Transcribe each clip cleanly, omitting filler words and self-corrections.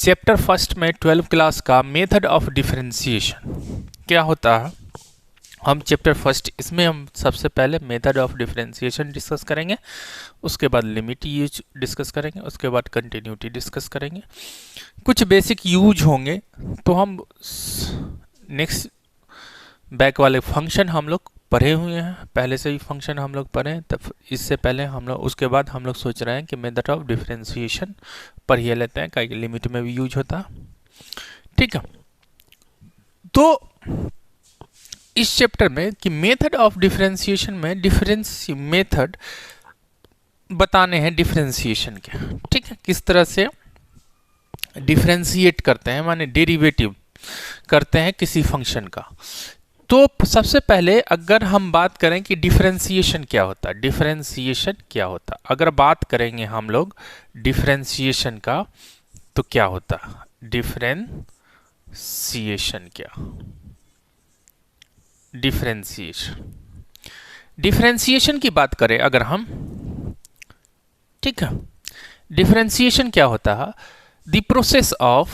Chapter first में 12 class का method of differentiation क्या होता है। हम चैप्टर फर्स्ट इसमें हम सबसे पहले मेथड ऑफ डिफरेंशिएशन डिस्कस करेंगे, उसके बाद लिमिट यूज डिस्कस करेंगे, उसके बाद कंटिन्यूटी डिस्कस करेंगे, कुछ बेसिक यूज होंगे। तो हम नेक्स्ट बैक वाले फंक्शन हम लोग पढ़े हुए हैं, पहले से ही फंक्शन हम लोग पढ़े हैं, तब इससे पहले हम लोग उसके बाद हम लोग सोच रहे हैं कि मेथड ऑफ डिफरेंशिएशन पढ़िए लेते हैं, कई लिमिट में भी यूज होता है। ठीक है, तो इस चैप्टर में कि मेथड ऑफ डिफरेंशिएशन में डिफरेंस मेथड बताने हैं डिफरेंशिएशन के। ठीक है, किस तरह से डिफरेंशिएट करते हैं, माने डेरिवेटिव करते हैं किसी फंक्शन का। तो सबसे पहले अगर हम बात करें कि डिफरेंशिएशन क्या होता है, डिफरेंशिएशन क्या होता है, अगर बात करेंगे हम लोग डिफरेंशिएशन का तो क्या होता है, डिफरेंशिएशन क्या, डिफरेंशिएशन की बात करें अगर हम, ठीक है, डिफरेंशिएशन क्या होता है, the process of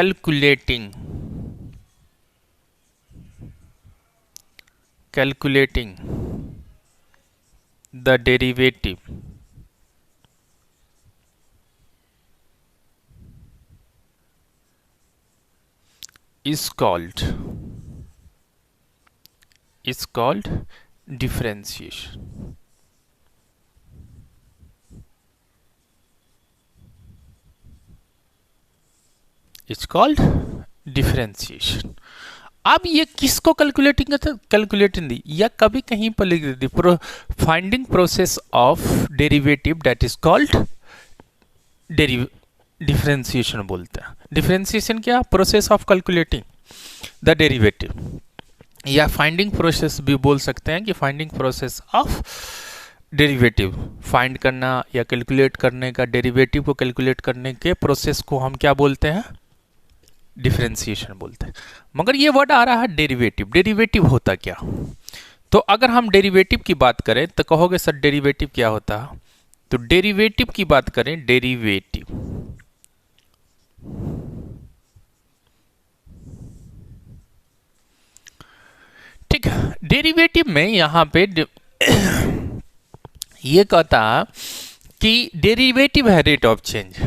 calculating the derivative is called differentiation. It's called differentiation. अब ये किसको कैलकुलेटिंग करते हैं, कैलकुलेटिंग दी या कभी कहीं पर लिख देती finding process of derivative that is called differentiation बोलते हैं। डिफरेंशिएशन क्या, process of calculating the derivative, या फाइंडिंग प्रोसेस भी बोल सकते हैं कि finding process of derivative, find करना या कैलकुलेट करने का, डेरिवेटिव को कैलकुलेट करने के प्रोसेस को हम क्या बोलते हैं, डिफरेंशिएशन बोलते हैं। मगर ये वर्ड आ रहा है डेरिवेटिव, डेरिवेटिव होता क्या। तो अगर हम डेरिवेटिव की बात करें तो कहोगे सर डेरिवेटिव क्या होता है, तो डेरिवेटिव की बात करें, डेरिवेटिव ठीक है, डेरिवेटिव में यहां पे ये कहता है कि डेरिवेटिव है रेट ऑफ चेंज,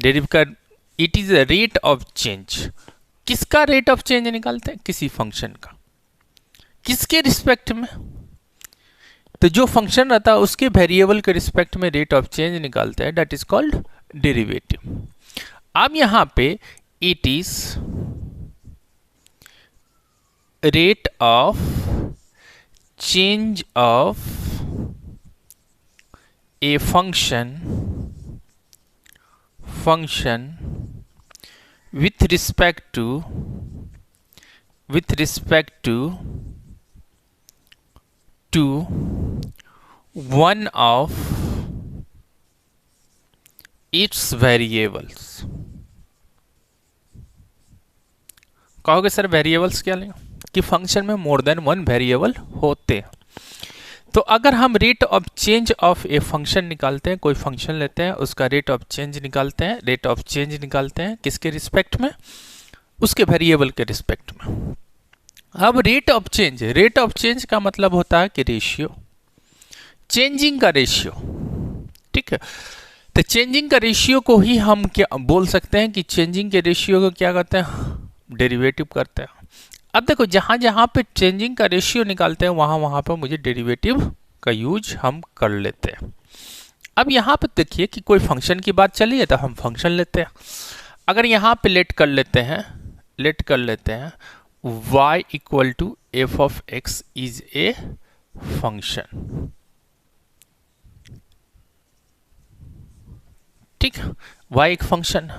डेरिव का it is a rate of change. किसका रेट ऑफ चेंज निकालते हैं, किसी फंक्शन का, किसके रिस्पेक्ट में, तो जो फंक्शन रहता है उसके वेरिएबल के रिस्पेक्ट में रेट ऑफ चेंज निकालते हैं, दैट इज कॉल्ड डेरिवेटिव। अब यहां पे it is rate of change of a function with respect to one of its variables। कहोगे सर वेरिएबल्स क्या लेंगे, कि फंक्शन में मोर देन वन वेरिएबल होते हैं। तो अगर हम rate of change of a function निकालते हैं, कोई फंक्शन लेते हैं उसका रेट ऑफ चेंज निकालते हैं, रेट ऑफ चेंज निकालते हैं किसके रिस्पेक्ट में, उसके वेरिएबल के रिस्पेक्ट में। अब रेट ऑफ चेंज का मतलब होता है कि रेशियो, चेंजिंग का रेशियो। ठीक है, तो चेंजिंग का रेशियो को ही हम क्या बोल सकते हैं कि चेंजिंग के रेशियो को क्या करते हैं, डेरिवेटिव करते हैं। अब देखो जहां जहां पे चेंजिंग का रेशियो निकालते हैं वहां वहां पे मुझे डेरिवेटिव का यूज हम कर लेते हैं। अब यहां पे देखिए कि कोई फंक्शन की बात चली है तो हम फंक्शन लेते हैं। अगर यहां पे लेट कर लेते हैं y equal to f of x is a function. ठीक है, y एक फंक्शन,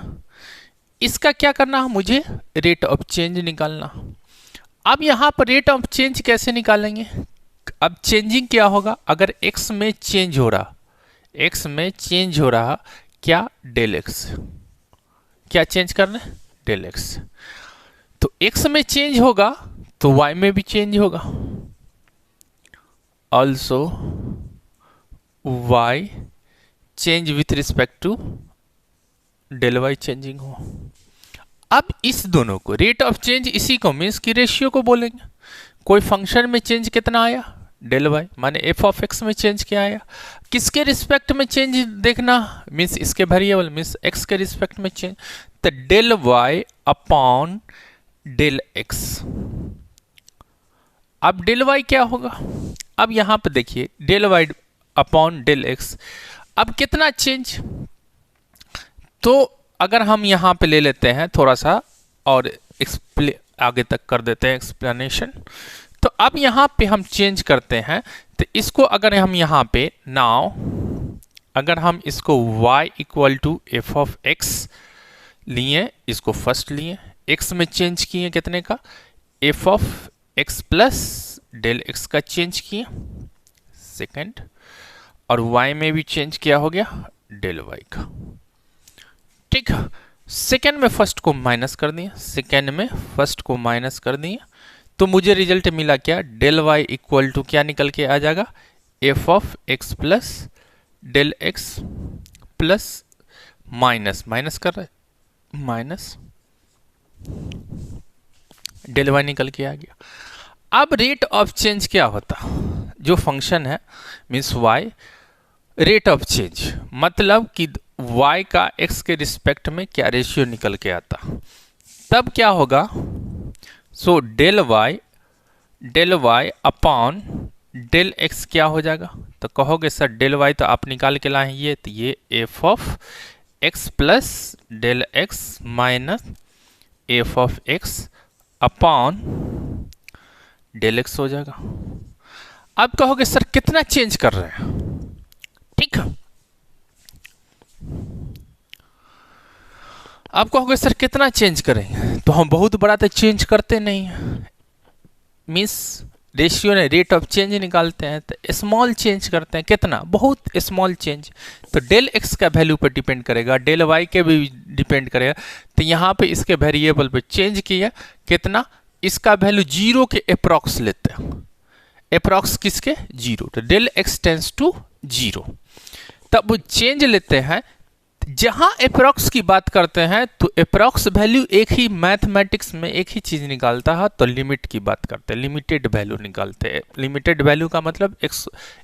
इसका क्या करना है, मुझे रेट ऑफ चेंज निकालना। अब यहां पर रेट ऑफ चेंज कैसे निकालेंगे, अब चेंजिंग क्या होगा, अगर x में चेंज हो रहा, क्या डेल एक्स, क्या चेंज करना है, डेल एक्स। तो x में चेंज होगा तो y में भी चेंज होगा, also y change with respect to del y changing हो। अब इस दोनों को रेट ऑफ चेंज इसी को मीन्स की रेशियो को बोलेंगे। कोई फंक्शन में चेंज कितना आया, डेल वाई, माने एफ ऑफ एक्स में चेंज क्या आया, किसके रिस्पेक्ट में चेंज देखना, मीन्स इसके वेरिएबल मीन्स एक्स के रिस्पेक्ट में चेंज, तो del y upon del x. अब डेल वाई क्या होगा, अब यहां पर देखिए del y upon del x, अब कितना चेंज, तो अगर हम यहां पे ले लेते हैं थोड़ा सा और आगे तक कर देते हैं एक्सप्लेनेशन, तो अब यहां पे हम चेंज करते हैं, तो इसको अगर हम यहां पे नाउ अगर हम इसको y equal to f of x लिए, इसको फर्स्ट लिए, x में चेंज किए कितने का, f of x plus del x का चेंज किए सेकंड, और y में भी चेंज किया हो गया डेल y का। ठीक, सेकेंड में फर्स्ट को माइनस कर दिया, सेकेंड में फर्स्ट को माइनस कर दिया, तो मुझे रिजल्ट मिला क्या, डेल वाई इक्वल टू क्या निकल के आ जाएगा, f of x plus del x plus minus minus कर रहे माइनस डेल वाई निकल के आ गया। अब रेट ऑफ चेंज क्या होता, जो फंक्शन है means y rate of change, मतलब कि y का x के रिस्पेक्ट में क्या रेशियो निकल के आता, तब क्या होगा, so del y upon del x क्या हो जाएगा, तो कहोगे सर डेल y तो आप निकाल के लाए ये, तो ये f of x plus del x minus f of x upon del x हो जाएगा। अब कहोगे सर कितना चेंज कर रहे हैं, ठीक है, आप कहोगे सर कितना चेंज करेंगे, तो हम बहुत बड़ा तो चेंज करते नहीं हैं, मीन्स रेशियो ने रेट ऑफ चेंज निकालते हैं, तो स्मॉल चेंज करते हैं, कितना, बहुत स्मॉल चेंज, तो डेल एक्स का वैल्यू पर डिपेंड करेगा, डेल वाई के भी डिपेंड करेगा, तो यहाँ पे इसके वेरिएबल पे चेंज किया कितना, इसका वैल्यू जीरो के अप्रॉक्स लेते हैं, अप्रॉक्स किसके, जीरो, तो del x tends to zero, तब वो चेंज लेते हैं। जहां अप्रॉक्स की बात करते हैं तो अप्रॉक्स वैल्यू एक ही मैथमेटिक्स में एक ही चीज निकालता है, तो लिमिट की बात करते हैं, लिमिटेड वैल्यू निकालते हैं, लिमिटेड वैल्यू का मतलब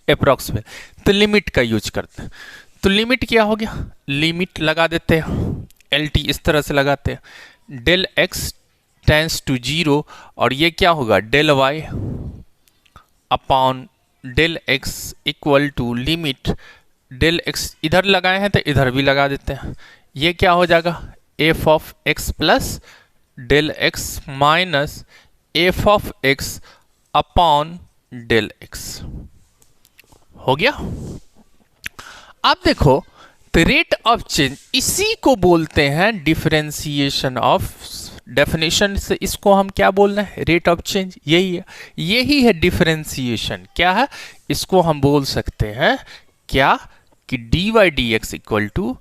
अप्रॉक्स वैल्यू, तो लिमिट का यूज करते हैं, तो लिमिट क्या हो गया, लिमिट लगा देते हैं, एल टी इस तरह से लगाते हैं, del x tends to zero, और ये क्या होगा del y upon del x equal to limit del x इधर लगाए हैं तो इधर भी लगा देते हैं, ये क्या हो जाएगा f of x plus del x minus f of x upon del x हो गया। अब देखो तो रेट ऑफ चेंज इसी को बोलते हैं डिफरेंशिएशन ऑफ, डेफिनेशन से इसको हम क्या बोल रहे हैं, रेट ऑफ चेंज, यही है डिफरेंशिएशन, क्या है, इसको हम बोल सकते हैं क्या कि d y d x equal to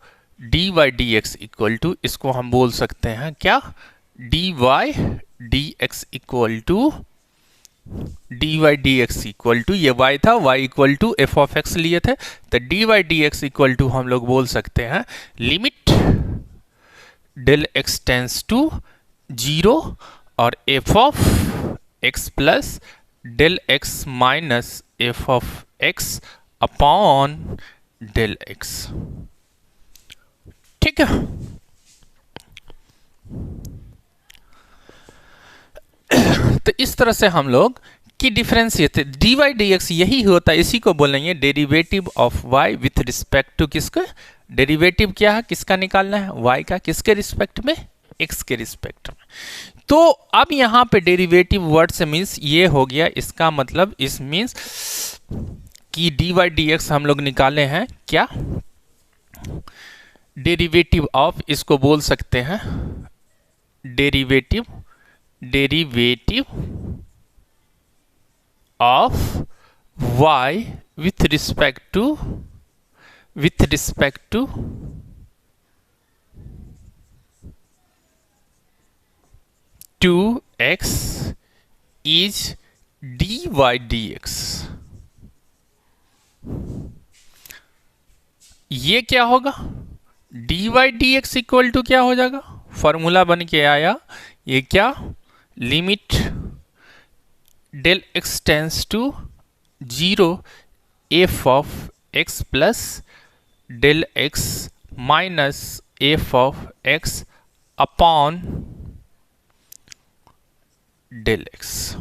इसको हम बोल सकते हैं क्या, d y d x equal to ये y था, y equal to f of x लिए थे, तो d y d x equal to हम लोग बोल सकते हैं limit del x tends to zero और f of x plus del x minus f of x upon del x, ठीक है। तो इस तरह से हम लोग की differentiate d y d x यही होता है, इसी को बोलेंगे derivative of y with respect to किसका, डेरिवेटिव क्या है, किसका निकालना है, वाई का, किसके रिस्पेक्ट में, एक्स के रिस्पेक्ट में। तो अब यहां पे डेरिवेटिव वर्ड से मीन्स ये हो गया, इसका मतलब इस मीन्स कि डी वाई डी एक्स हम लोग निकाले हैं क्या, डेरिवेटिव ऑफ, इसको बोल सकते हैं derivative of y with respect to 2x is dy dx। ये क्या होगा, d y d x equal to क्या हो जाएगा, फॉर्मूला बन के आया ये क्या, limit del x tends to 0 f of x plus del x minus f of x upon del x.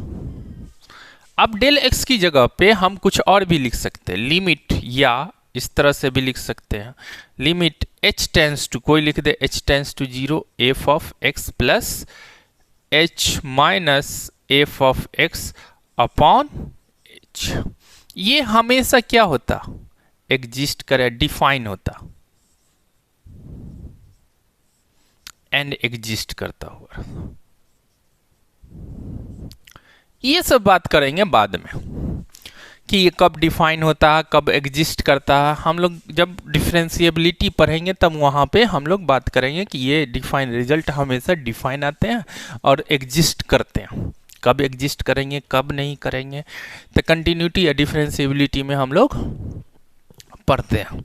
अब डेल एक्स की जगह पे हम कुछ और भी लिख सकते हैं, लिमिट, या इस तरह से भी लिख सकते हैं, लिमिट h टेंस टू, कोई लिख दे h tends to 0 f of x plus h minus f of x upon h। ये हमेशा क्या होता, एग्जिस्ट करे, डिफाइन होता, एंड एग्जिस्ट करता हुआ। ये सब बात करेंगे बाद में कि ये कब डिफाइन होता है, कब एग्जिस्ट करता है। हम लोग जब डिफरेंशिएबिलिटी पढ़ेंगे तब वहाँ पे हम लोग बात करेंगे कि ये डिफाइन रिजल्ट हमेशा डिफाइन आते हैं और एग्जिस्ट करते हैं, कब एग्जिस्ट करेंगे कब नहीं करेंगे, तो कंटिन्यूटी या डिफरेंशिएबिलिटी में हम लोग पढ़ते हैं।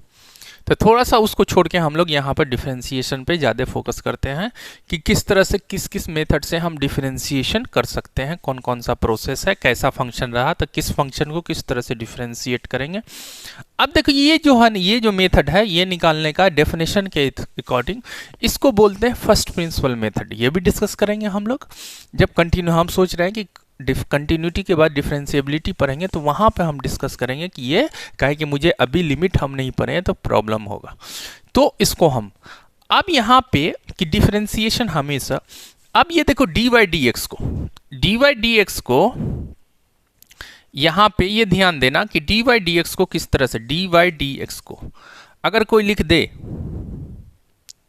तो थोड़ा सा उसको छोड़ के हम लोग यहाँ पर डिफरेंशिएशन पे ज़्यादा फोकस करते हैं कि किस तरह से किस किस मेथड से हम डिफरेंशिएशन कर सकते हैं, कौन कौन सा प्रोसेस है, कैसा फंक्शन रहा तो किस फंक्शन को किस तरह से डिफरेंशिएट करेंगे। अब देखो ये जो है, ये जो मेथड है ये निकालने का डेफिनेशन के अकॉर्डिंग इसको बोलते हैं फर्स्ट प्रिंसिपल मेथड। ये भी डिस्कस करेंगे हम लोग जब कंटिन्यू, हम सोच रहे हैं कि कंटिन्यूटी के बाद डिफरेंशिएबिलिटी पढ़ेंगे तो वहाँ पे हम डिस्कस करेंगे कि ये कहे कि मुझे अभी लिमिट हम नहीं पढ़े हैं तो प्रॉब्लम होगा। तो इसको हम अब यहाँ पे कि डिफरेंशिएशन हमेशा, अब ये देखो डी वाई डी एक्स को यहाँ पे ये ध्यान देना कि डी वाई डी एक्स को किस तरह से, डी वाई डी एक्स को अगर कोई लिख दे,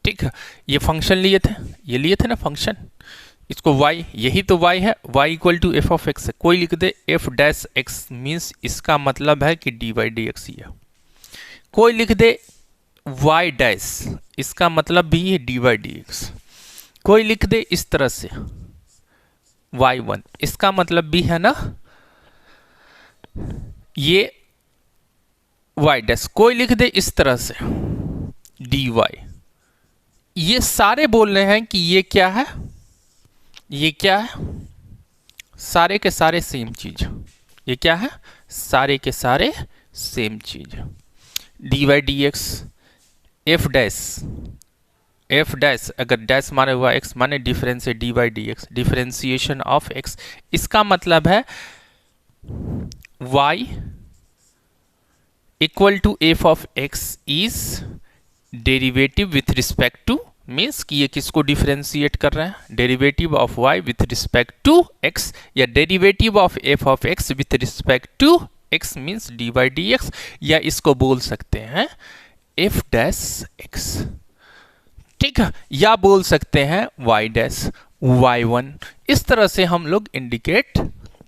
ठीक है, ये फंक्शन लिए थे, ये लिए थे ना फंक्शन, इसको y, यही तो y है, y equal to f of x है, कोई लिख दे f डैश एक्स, मीन्स इसका मतलब है कि डी वाई डी एक्स ही है। कोई लिख दे y डैश, इसका मतलब भी है डी वाई डी एक्स। कोई लिख दे इस तरह से y1, इसका मतलब भी है ना ये y डैश। कोई लिख दे इस तरह से dy। ये सारे बोल रहे हैं कि ये क्या है, ये क्या है, सारे के सारे सेम चीज, ये क्या है, सारे के सारे सेम चीज। D y d x f dash, अगर डैश माने हुआ एक्स माने डिफरेंस है d y d x, differentiation of x, इसका मतलब है y equal to f of x is derivative with respect to, means कि ये किसको डिफरेंशिएट कर रहे हैं, derivative of y with respect to x, या derivative of f of x with respect to x means d y d x, या इसको बोल सकते हैं f डैश x, ठीक है, या बोल सकते हैं y डैश y1। इस तरह से हम लोग इंडिकेट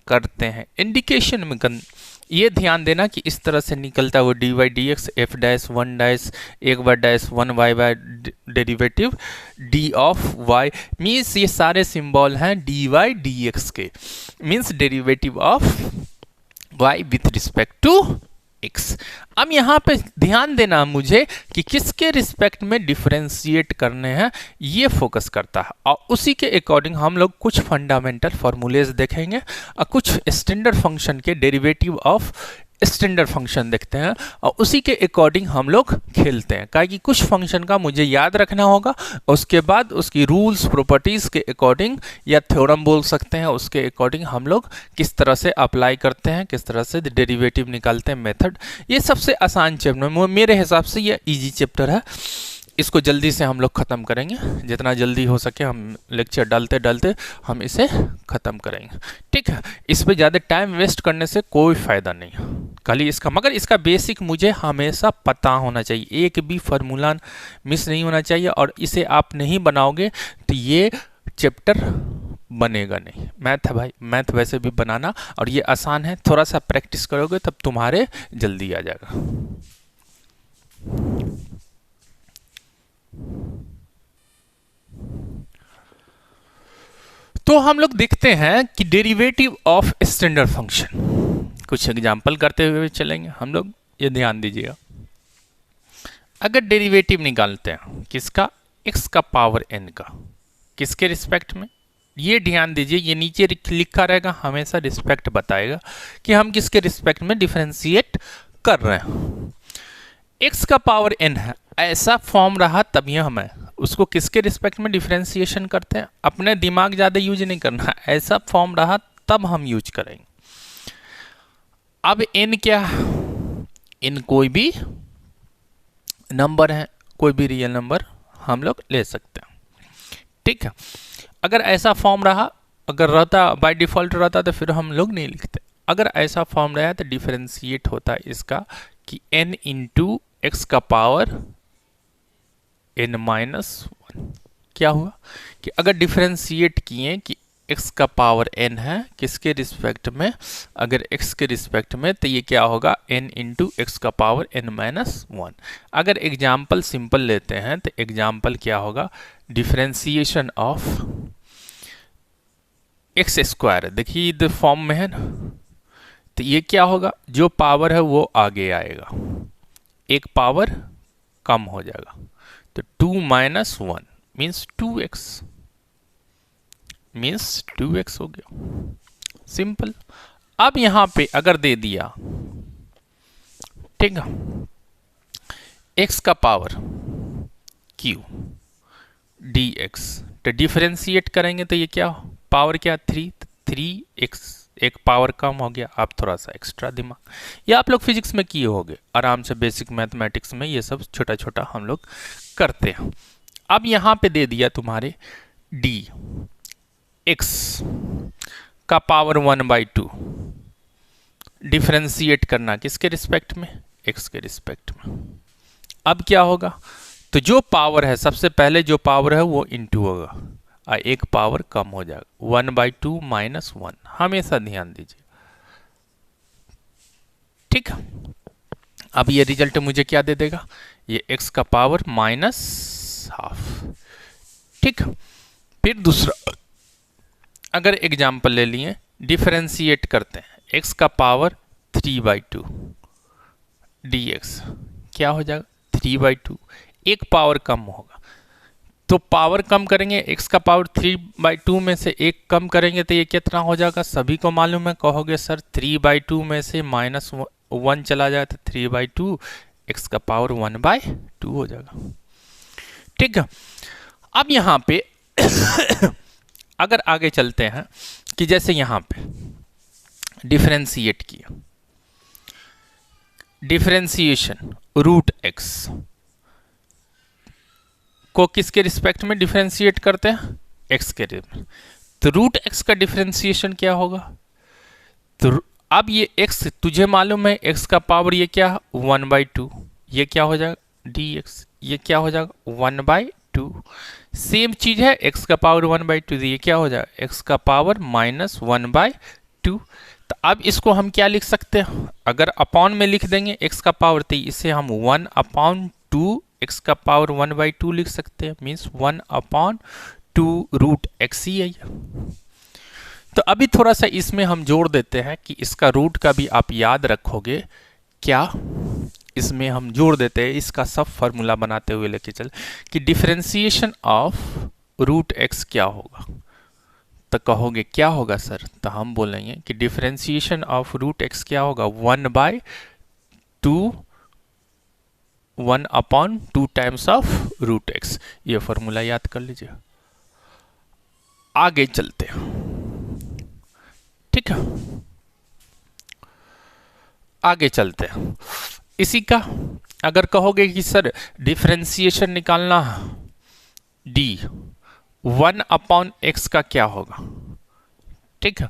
करते हैं। इंडिकेशन में ये ध्यान देना कि इस तरह से निकलता है वो d y d x f dash one dash एक बार dash one y by derivative d of y, means ये सारे सिंबल हैं डी वाई डी एक्स के, means derivative of y with respect to x. अब यहाँ पे ध्यान देना मुझे कि किसके रिस्पेक्ट में डिफरेंशिएट करने हैं ये फोकस करता है, और उसी के अकॉर्डिंग हम लोग कुछ फंडामेंटल फॉर्मूलेज देखेंगे और कुछ स्टैंडर्ड फंक्शन के डेरिवेटिव ऑफ स्टैंडर्ड फंक्शन देखते हैं, और उसी के अकॉर्डिंग हम लोग खेलते हैं। काहे कि कुछ फंक्शन का मुझे याद रखना होगा, उसके बाद उसकी रूल्स प्रॉपर्टीज़ के अकॉर्डिंग या थ्योरम बोल सकते हैं, उसके अकॉर्डिंग हम लोग किस तरह से अप्लाई करते हैं, किस तरह से डेरिवेटिव निकालते हैं, मेथड। ये सबसे आसान चैप्टर मेरे हिसाब से ये इजी चैप्टर है, इसको जल्दी से हम लोग ख़त्म करेंगे, जितना जल्दी हो सके हम लेक्चर डालते डालते हम इसे ख़त्म करेंगे, ठीक है। इस पर ज़्यादा टाइम वेस्ट करने से कोई फ़ायदा नहीं है, खाली इसका, मगर इसका बेसिक मुझे हमेशा पता होना चाहिए, एक भी फार्मूला मिस नहीं होना चाहिए, और इसे आप नहीं बनाओगे तो ये चैप्टर बनेगा नहीं। मैथ है भाई, मैथ वैसे भी बनाना, और ये आसान है, थोड़ा सा प्रैक्टिस करोगे तब तुम्हारे जल्दी आ जाएगा। तो हम लोग देखते हैं कि डेरिवेटिव ऑफ स्टैंडर्ड फंक्शन, कुछ एग्जांपल करते हुए चलेंगे हम लोग, ये ध्यान दीजिएगा। अगर डेरिवेटिव निकालते हैं किसका, x का पावर n का, किसके रिस्पेक्ट में, ये ध्यान दीजिए, ये नीचे लिखा रहेगा, हमेशा रिस्पेक्ट बताएगा कि हम किसके रिस्पेक्ट में डिफरेंशिएट कर रहे हैं। x का पावर n है, ऐसा फॉर्म रहा तभी हमें उसको किसके रिस्पेक्ट में डिफरेंशिएशन करते हैं, अपने दिमाग ज़्यादा यूज नहीं करना, ऐसा फॉर्म रहा तब हम यूज करेंगे। अब n क्या है, n कोई भी नंबर है, कोई भी रियल नंबर हम लोग ले सकते हैं, ठीक है। अगर ऐसा फॉर्म रहा, अगर रहता बाय डिफ़ॉल्ट रहता तो फिर हम लोग नहीं लिखते, अगर ऐसा फॉर्म रहा तो डिफरेंशिएट होता है इसका कि n इंटू एक्स का पावर n माइनस वन। क्या हुआ कि अगर डिफरेंशिएट किए कि x का पावर n है किसके रिस्पेक्ट में, अगर x के रिस्पेक्ट में, तो ये क्या होगा n इंटू एक्स का पावर n माइनस वन। अगर एग्जाम्पल सिंपल लेते हैं तो एग्जाम्पल क्या होगा, डिफरेंशिएशन ऑफ एक्स स्क्वायर, देखिए इधर फॉर्म में है ना, तो ये क्या होगा, जो पावर है वो आगे आएगा, एक पावर कम हो जाएगा, तो 2 minus one means 2x, means 2x हो गया, सिंपल। अब यहां पे अगर दे दिया, ठीक है, x का पावर q dx, तो डिफरेंशिएट करेंगे तो ये क्या, पावर क्या 3x, एक पावर कम हो गया। आप थोड़ा सा एक्स्ट्रा दिमाग, या आप लोग फिजिक्स में किए होंगे आराम से, बेसिक मैथमेटिक्स में ये सब छोटा छोटा हम लोग करते हैं। अब यहाँ पे दे दिया तुम्हारे dx का पावर 1/2, डिफरेंशिएट करना किसके रिस्पेक्ट में, x के रिस्पेक्ट में। अब क्या होगा, तो जो पावर है सबसे पहले जो पावर है वो इंटू होगा, एक पावर कम हो जाएगा, 1/2 माइनस वन, हमेशा ध्यान दीजिए, ठीक है। अब ये रिजल्ट मुझे क्या दे देगा, ये x का पावर माइनस हाफ, ठीक। फिर दूसरा अगर एग्जाम्पल ले लिए, डिफरेंशिएट करते हैं, x का पावर 3/2 dx, क्या हो जाएगा 3/2, एक पावर कम होगा, तो पावर कम करेंगे, x का पावर 3/2 में से एक कम करेंगे तो ये कितना हो जाएगा, सभी को मालूम है, कहोगे सर 3/2 में से माइनस वन चला जाए तो 3/2, x का पावर 1/2 हो जाएगा, ठीक है। अब यहाँ पे अगर आगे चलते हैं कि जैसे यहाँ पे डिफरेंशिएट किया, डिफरेंशिएशन रूट x को किसके रिस्पेक्ट में डिफरेंशिएट करते हैं, x के रिस्पेक्ट, तो रूट x का डिफरेंशिएशन क्या होगा, तो अब ये x तुझे मालूम है, x का पावर ये क्या है 1/2, ये क्या हो जाएगा dx, ये क्या हो जाएगा 1/2, सेम चीज है, x का पावर 1/2, ये क्या हो जाएगा x का पावर माइनस 1/2। तो अब इसको हम क्या लिख सकते हैं, अगर अपॉन में लिख देंगे x का पावर, तो इसे हम 1/2 x का पावर 1/2 लिख सकते हैं, मीन्स 1/2 रूट x ही है। तो अभी थोड़ा सा इसमें हम जोड़ देते हैं कि इसका रूट का भी आप याद रखोगे, क्या इसमें हम जोड़ देते हैं, इसका सब फार्मूला बनाते हुए लेके चल कि डिफरेंशिएशन ऑफ रूट x क्या होगा, तो कहोगे क्या होगा सर, तो हम बोलेंगे कि डिफरेंशिएशन ऑफ रूट x क्या होगा 1/2 टाइम्स ऑफ रूट x, ये फार्मूला याद कर लीजिए। आगे चलते हैं, ठीक है, आगे चलते हैं। इसी का अगर कहोगे कि सर डिफरेंशिएशन निकालना d 1/x का क्या होगा, ठीक है,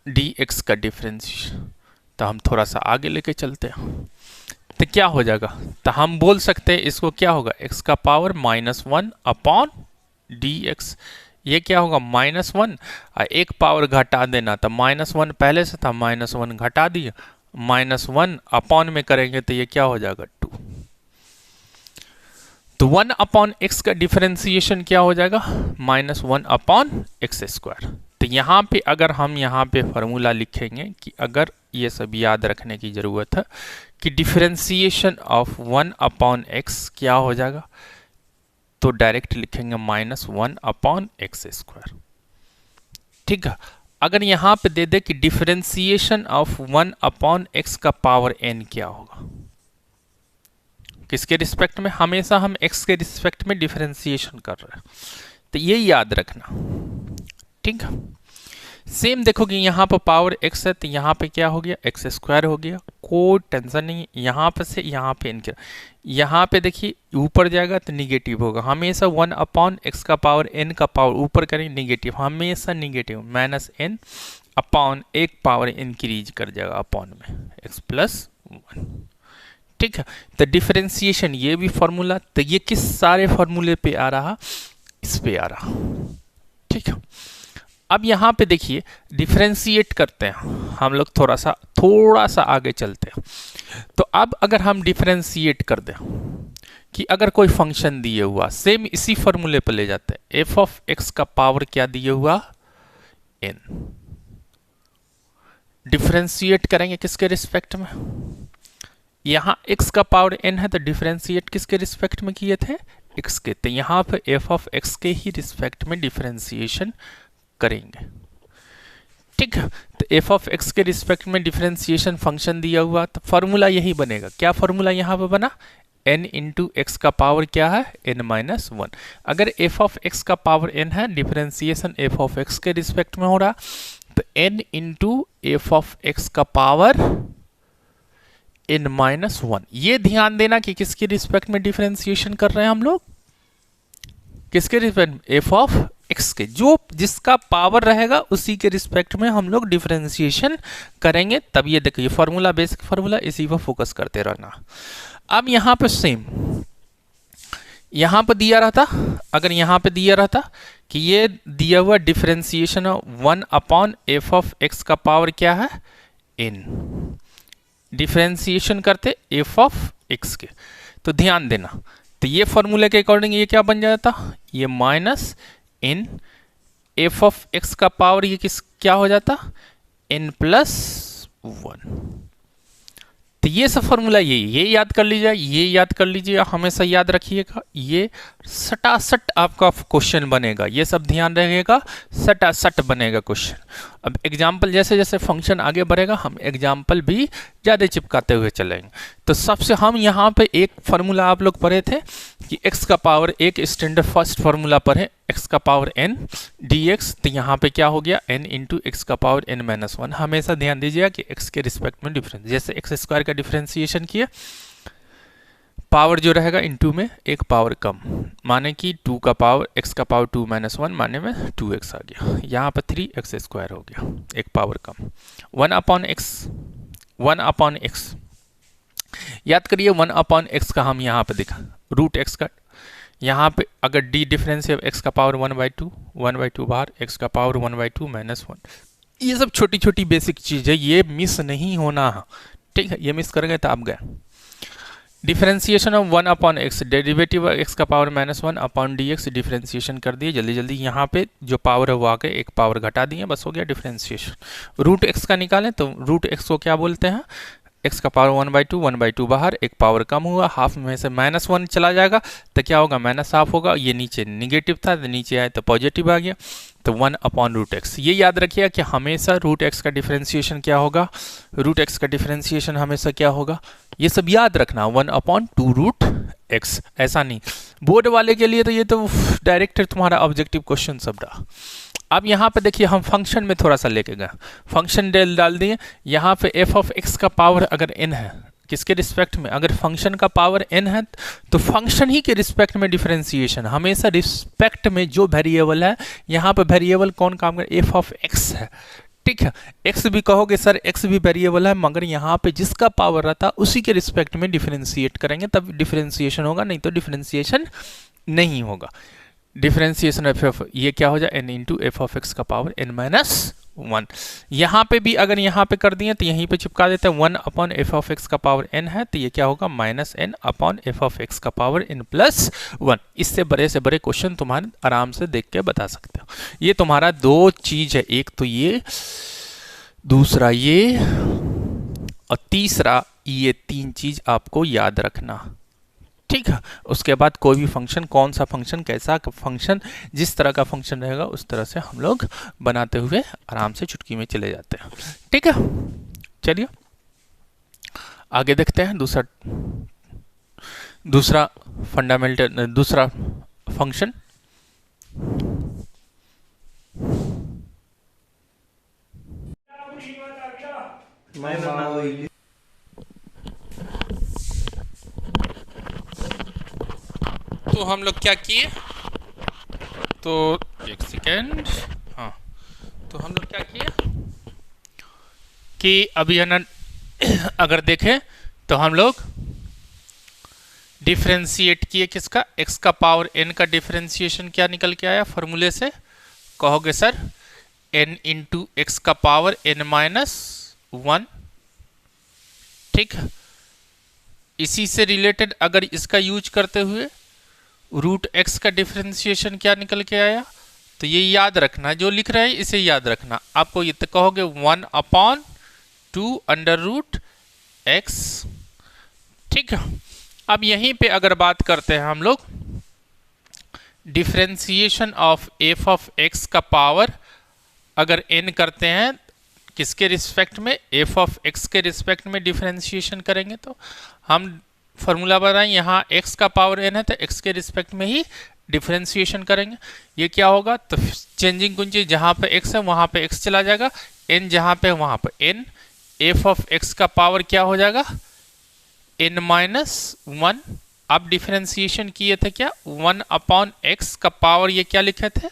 dx का डिफरेंशिएशन, तो हम थोड़ा सा आगे लेके चलते हैं, तो क्या हो जाएगा, तो हम बोल सकते हैं इसको क्या होगा, x का पावर -1/dx, ये क्या होगा -1, एक पावर घटा देना, तो -1 पहले से था, -1 घटा दिया, -1 अपॉन में करेंगे तो ये क्या हो जाएगा 2, तो 1/x का डिफरेंशिएशन क्या हो जाएगा -1/x²। तो तो यहाँ पे अगर हम यहाँ पे फॉर्मूला लिखेंगे कि अगर ये सब याद रखने की ज़रूरत है कि डिफरेंशिएशन ऑफ 1/x क्या हो जाएगा, तो डायरेक्ट लिखेंगे -1/x²। ठीक है। अगर यहाँ पे दे दे कि डिफरेंशिएशन ऑफ 1/x का पावर n क्या होगा, किसके रिस्पेक्ट में, हमेशा हम x के रिस्पेक्ट में डिफरेंशिएशन कर रहे हैं, तो ये याद रखना। ठीक है। सेम देखो कि यहाँ पर पावर x है तो यहाँ पे क्या हो गया, x² हो गया, कोई टेंशन नहीं। यहाँ पे से यहाँ पे इनके, यहाँ पे देखिए ऊपर जाएगा तो निगेटिव होगा, हमेशा 1/x का पावर n का पावर ऊपर करेंगे निगेटिव, हमेशा निगेटिव, -n अपॉन एक पावर इंक्रीज कर जाएगा अपॉन में x+1। ठीक है। तो डिफरेंशिएशन ये भी फॉर्मूला, तो ये किस सारे फॉर्मूले पे आ रहा, इस पे आ रहा। ठीक है। अब यहाँ पे देखिए डिफरेंशिएट करते हैं हम लोग, थोड़ा सा आगे चलते हैं। तो अब अगर हम डिफरेंशिएट कर दें कि अगर कोई फंक्शन दिए हुआ, सेम इसी फॉर्मूले पर ले जाते हैं, f(x) का पावर क्या दिए हुआ, n, डिफरेंशिएट करेंगे किसके रिस्पेक्ट में, यहाँ x का पावर n है तो डिफरेंशिएट किसके रिस्पेक्ट में किए थे, x के, तो यहाँ पे f(x) के ही रिस्पेक्ट में डिफरेंशिएशन करेंगे। ठीक है। तो f(x) के रिस्पेक्ट में डिफरेंशिएशन फंक्शन दिया हुआ, तो फॉर्मूला यही बनेगा। क्या फॉर्मूला यहाँ पे बना, n इंटू x का पावर क्या है, n-1। अगर f(x) का पावर n है, डिफरेंशिएशन f(x) के रिस्पेक्ट में हो रहा, तो n इंटू f(x) का पावर n-1। ये ध्यान देना कि किसके रिस्पेक्ट में डिफरेंशिएशन कर रहे हैं हम लोग, किसके रिस्पेक्ट में, f(x) के, जो जिसका पावर रहेगा उसी के रिस्पेक्ट में हम लोग डिफरेंशिएशन करेंगे। तब ये देखिए फॉर्मूला, बेसिक फॉर्मूला, इसी पर फोकस करते रहना। अब यहाँ पे सेम, यहाँ पे दिया रहता, अगर यहाँ पे दिया रहता कि ये दिया हुआ डिफरेंशिएशन 1/f(x) का पावर क्या है, n, डिफरेंशिएशन करते f(x) के, तो ध्यान देना, तो ये फॉर्मूले के अकॉर्डिंग ये क्या बन जाता, ये -n f(x) का पावर ये क्या हो जाता, n+1। तो ये सब फॉर्मूला ये याद कर लीजिए, ये याद कर लीजिए, हमेशा याद रखिएगा, ये सटासट आपका क्वेश्चन बनेगा, ये सब ध्यान रखिएगा, सटासट बनेगा क्वेश्चन। अब एग्जाम्पल जैसे जैसे फंक्शन आगे बढ़ेगा हम एग्जाम्पल भी ज़्यादा चिपकाते हुए चलेंगे। तो सबसे हम यहाँ पे एक फार्मूला आप लोग पढ़े थे कि x का पावर, एक स्टैंडर्ड फर्स्ट फार्मूला पढ़े, x का पावर n dx, तो यहाँ पे क्या हो गया, n इंटू x का पावर n-1। हमेशा ध्यान दीजिएगा कि x के रिस्पेक्ट में डिफरेंस, जैसे x² का डिफरेंशिएशन किया, पावर जो रहेगा इनटू में एक पावर कम, माने कि 2 का पावर, x का पावर 2-1 माने में 2x आ गया, यहाँ पर 3x² हो गया, एक पावर कम, 1/x याद करिए, 1/x का हम यहाँ पे दिखा, √x का, यहाँ पे अगर d डिफरेंस है x का पावर 1/2 बाहर, x का पावर 1/2 -1, ये सब छोटी छोटी बेसिक चीज़ है, ये मिस नहीं होना है। ठीक है, ये मिस करेंगे तो आप गए। Differentiation of 1/x, derivative x का पावर -1/dx, डिफरेंशिएशन कर दिए जल्दी जल्दी, यहाँ पे जो पावर है वो आके एक पावर घटा दिए, बस हो गया डिफरेंशिएशन। √x का निकालें तो √x को क्या बोलते हैं, x का पावर 1/2 बाहर, एक पावर कम हुआ, हाफ में से -1 चला जाएगा तो क्या होगा, -हाफ होगा, ये नीचे निगेटिव था तो नीचे आए तो पॉजिटिव आ गया, तो 1/√x। ये याद रखिए कि हमेशा √x का डिफरेंशिएशन क्या होगा, √x का डिफरेंशिएशन हमेशा क्या होगा, ये सब याद रखना, 1/2√x, ऐसा नहीं। बोर्ड वाले के लिए तो ये तो डायरेक्ट तुम्हारा ऑब्जेक्टिव क्वेश्चन सब रहा। अब यहाँ पे देखिए हम फंक्शन में थोड़ा सा लेके गए, फंक्शन डाल दिए, यहाँ पे f(x) का पावर अगर n है, किसके रिस्पेक्ट में, अगर फंक्शन का पावर n है तो फंक्शन ही के रिस्पेक्ट में डिफरेंशिएशन, हमेशा रिस्पेक्ट में जो वेरिएबल है, यहाँ पे वेरिएबल कौन काम कर, f(x) है। ठीक है, x भी कहोगे सर x भी वेरिएबल है, मगर यहाँ पे जिसका पावर रहता उसी के रिस्पेक्ट में डिफरेंशिएट करेंगे तब डिफरेंशिएशन होगा, नहीं तो डिफरेंशिएशन नहीं होगा। डिफरेंशिएशन एफ ये क्या हो जाए n into f of x का पावर एन माइनस 1। यहाँ पे भी अगर यहाँ पे कर दिए तो यहीं पे चिपका देते हैं 1 अपॉन एफ ऑफ एक्स का पावर n है, तो ये क्या होगा minus n upon F of x का पावर n प्लस 1। इससे बड़े से बड़े क्वेश्चन तुम्हारे आराम से देख के बता सकते हो। ये तुम्हारा दो चीज है, एक तो ये, दूसरा ये, और तीसरा ये, तीन चीज आपको याद रखना, ठीक है। उसके बाद कोई भी फंक्शन, कौन सा फंक्शन, कैसा फंक्शन, जिस तरह का फंक्शन रहेगा उस तरह से हम लोग बनाते हुए आराम से चुटकी में चले जाते हैं, ठीक है। चलिए आगे देखते हैं दूसरा फंडामेंटल, दूसरा फंक्शन। तो हम लोग क्या किए, तो एक सेकेंड, हाँ, तो हम लोग क्या किए कि अभी है ना अगर देखें तो हम लोग डिफरेंशिएट किए किसका, x का पावर n का डिफरेंशिएशन क्या निकल के आया फॉर्मूले से, कहोगे सर n इंटू एक्स का पावर n माइनस 1, ठीक। इसी से रिलेटेड अगर इसका यूज करते हुए रूट एक्स का डिफरेंशिएशन क्या निकल के आया, तो ये याद रखना, जो लिख रहे हैं इसे याद रखना। आपको ये तो कहोगे 1 अपॉन 2 अंडर रूट एक्स, ठीक है। अब यहीं पे अगर बात करते हैं हम लोग differentiation of f of x का पावर अगर n करते हैं किसके रिस्पेक्ट में, एफ ऑफ एक्स के रिस्पेक्ट में डिफरेंशिएशन करेंगे, तो हम फॉर्मूला बनाएं, यहाँ x का पावर n है तो x के रिस्पेक्ट में ही डिफरेंशिएशन करेंगे। ये क्या होगा, तो चेंजिंग कुंजी जहाँ पे x है वहाँ पे x चला जाएगा, n जहाँ पे वहाँ पे n, एफ ऑफ x का पावर क्या हो जाएगा n माइनस 1। अब डिफरेंशिएशन किए थे क्या 1 अपॉन x का पावर, ये क्या लिखे थे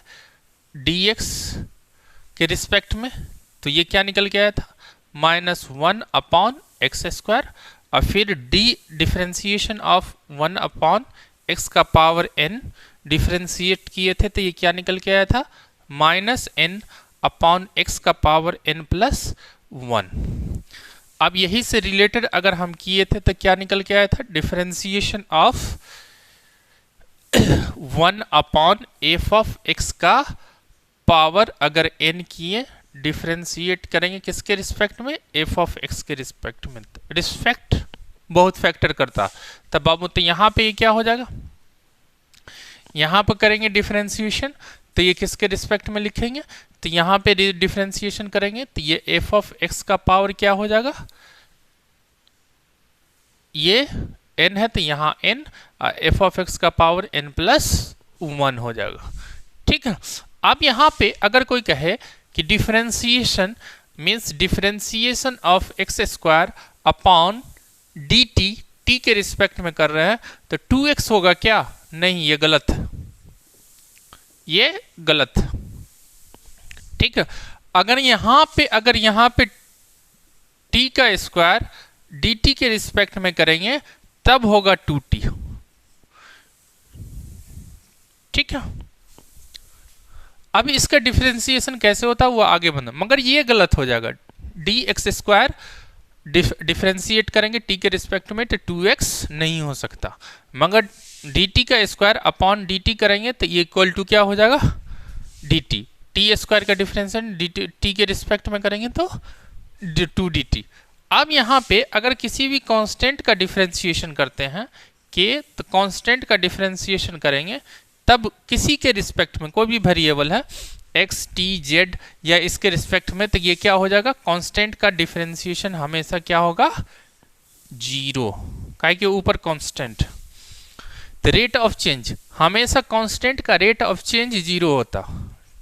dx के रिस्पेक्ट में, तो ये क्या निकल के आया था माइनस 1 अपॉन एक्स स्क्वायर, और फिर डिफरेंशिएशन ऑफ 1 अपॉन एक्स का पावर n डिफरेंशिएट किए थे तो ये क्या निकल के आया था माइनस n अपॉन एक्स का पावर n प्लस 1। अब यही से रिलेटेड अगर हम किए थे तो क्या निकल के आया था differentiation of 1 upon F of x का पावर अगर n किए, डिफरेंशिएट करेंगे किसके रिस्पेक्ट में, एफ ऑफ एक्स के रिस्पेक्ट में। रिस्पेक्ट बहुत फैक्टर करता, तब बाबू तो यहाँ पे ये क्या हो जाएगा, यहाँ पर करेंगे डिफरेंशिएशन तो ये किसके रिस्पेक्ट में लिखेंगे, तो यहाँ पे डिफरेंशिएशन करेंगे तो ये एफ ऑफ एक्स का पावर क्या हो जाएगा, ये n है तो यहाँ n, एफ ऑफ एक्स का पावर n प्लस 1 हो जाएगा, ठीक है। अब यहाँ पे अगर कोई कहे कि differentiation means differentiation of x square upon D T के रिस्पेक्ट में कर रहे हैं तो 2x होगा क्या, नहीं ये गलत है, ये गलत है, ठीक है। अगर यहाँ पे t का स्क्वायर dt के रिस्पेक्ट में करेंगे तब होगा 2t, ठीक है। अब इसका डिफरेंशिएशन कैसे होता है वो आगे बना, मगर ये गलत हो जाएगा, डी एक्स स्क्वायर डिफरेंशिएट करेंगे t के रिस्पेक्ट में तो 2x नहीं हो सकता, मगर dt का स्क्वायर अपॉन dt करेंगे तो ये इक्वल टू क्या हो जाएगा dt, टी स्क्वायर का डिफरेंशिएशन t के रिस्पेक्ट में करेंगे तो 2dt। अब यहाँ पे अगर किसी भी कांस्टेंट का डिफरेंशिएशन करते हैं के, तो कांस्टेंट का डिफरेंशिएशन करेंगे तब किसी के रिस्पेक्ट में कोई भी वेरिएबल है x t z या इसके रिस्पेक्ट में, तो ये क्या हो जाएगा कांस्टेंट का डिफरेंशिएशन हमेशा क्या होगा 0, काहे के ऊपर कांस्टेंट। तो रेट ऑफ चेंज हमेशा कांस्टेंट का रेट ऑफ चेंज 0 होता,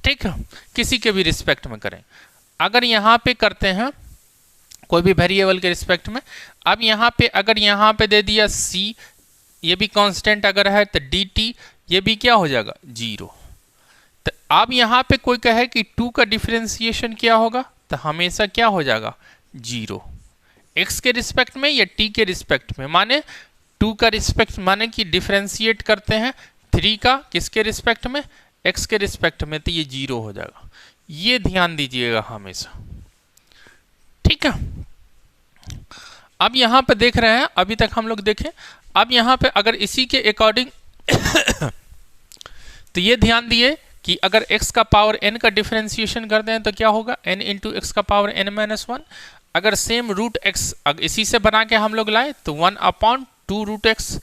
ठीक है, किसी के भी रिस्पेक्ट में करें। अगर यहाँ पे करते हैं कोई भी वेरिएबल के रिस्पेक्ट में, अब यहाँ पे अगर यहाँ पे दे दिया c, ये भी कांस्टेंट अगर है तो dt ये भी क्या हो जाएगा 0। तो अब यहाँ पे कोई कहे कि 2 का डिफरेंशिएशन क्या होगा, तो हमेशा क्या हो जाएगा 0, x के रिस्पेक्ट में या t के रिस्पेक्ट में, माने 2 का रिस्पेक्ट माने कि डिफरेंशिएट करते हैं 3 का किसके रिस्पेक्ट में, x के रिस्पेक्ट में, तो ये 0 हो जाएगा। ये ध्यान दीजिएगा हमेशा, ठीक है। अब यहां पे देख रहे हैं, अभी तक हम लोग देखें, अब यहां पे अगर इसी के अकॉर्डिंग तो ये ध्यान दिए कि अगर x का पावर n का डिफरेंशिएशन कर दें तो क्या होगा, n इंटू एक्स का पावर n माइनस 1। अगर सेम रूट x अगर इसी से बना के हम लोग लाए तो 1/2 root x,